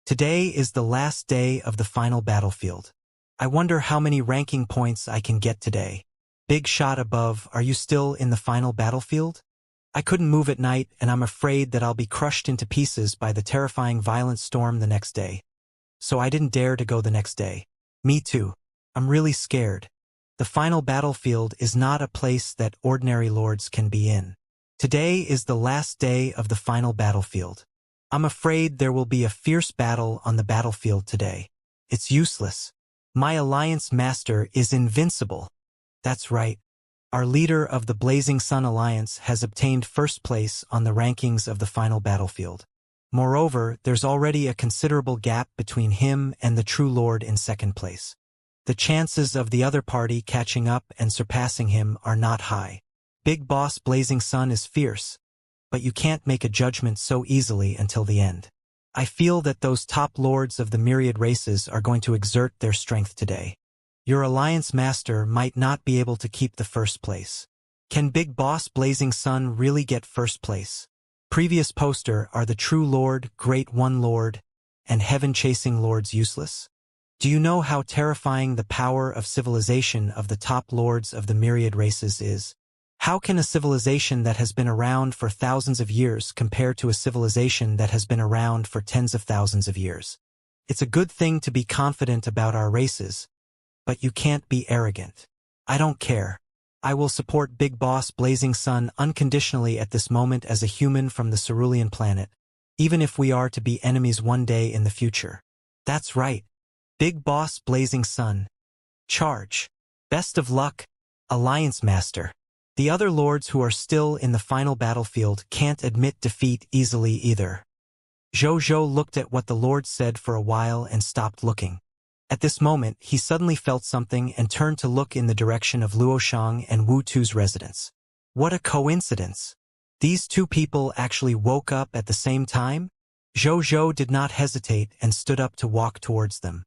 Today is the last day of the final battlefield. I wonder how many ranking points I can get today. Big shot above, are you still in the final battlefield? I couldn't move at night, and I'm afraid that I'll be crushed into pieces by the terrifying violent storm the next day. So I didn't dare to go the next day. Me too. I'm really scared. The final battlefield is not a place that ordinary lords can be in. Today is the last day of the final battlefield. I'm afraid there will be a fierce battle on the battlefield today. It's useless. My Alliance Master is invincible. That's right. Our leader of the Blazing Sun Alliance has obtained first place on the rankings of the final battlefield. Moreover, there's already a considerable gap between him and the true lord in second place. The chances of the other party catching up and surpassing him are not high. Big Boss Blazing Sun is fierce, but you can't make a judgment so easily until the end. I feel that those top lords of the myriad races are going to exert their strength today. Your Alliance Master might not be able to keep the first place. Can Big Boss Blazing Sun really get first place? Previous poster, are the True Lord, Great One Lord, and Heaven-Chasing Lords useless? Do you know how terrifying the power of civilization of the top lords of the myriad races is? How can a civilization that has been around for thousands of years compare to a civilization that has been around for tens of thousands of years? It's a good thing to be confident about our races, but you can't be arrogant. I don't care. I will support Big Boss Blazing Sun unconditionally at this moment as a human from the Cerulean planet, even if we are to be enemies one day in the future. That's right. Big Boss Blazing Sun. Charge. Best of luck, Alliance Master. The other lords who are still in the final battlefield can't admit defeat easily either. Zhou looked at what the lords said for a while and stopped looking. At this moment, he suddenly felt something and turned to look in the direction of Luoshang and Wu Tu's residence. What a coincidence! These two people actually woke up at the same time? Zhou did not hesitate and stood up to walk towards them.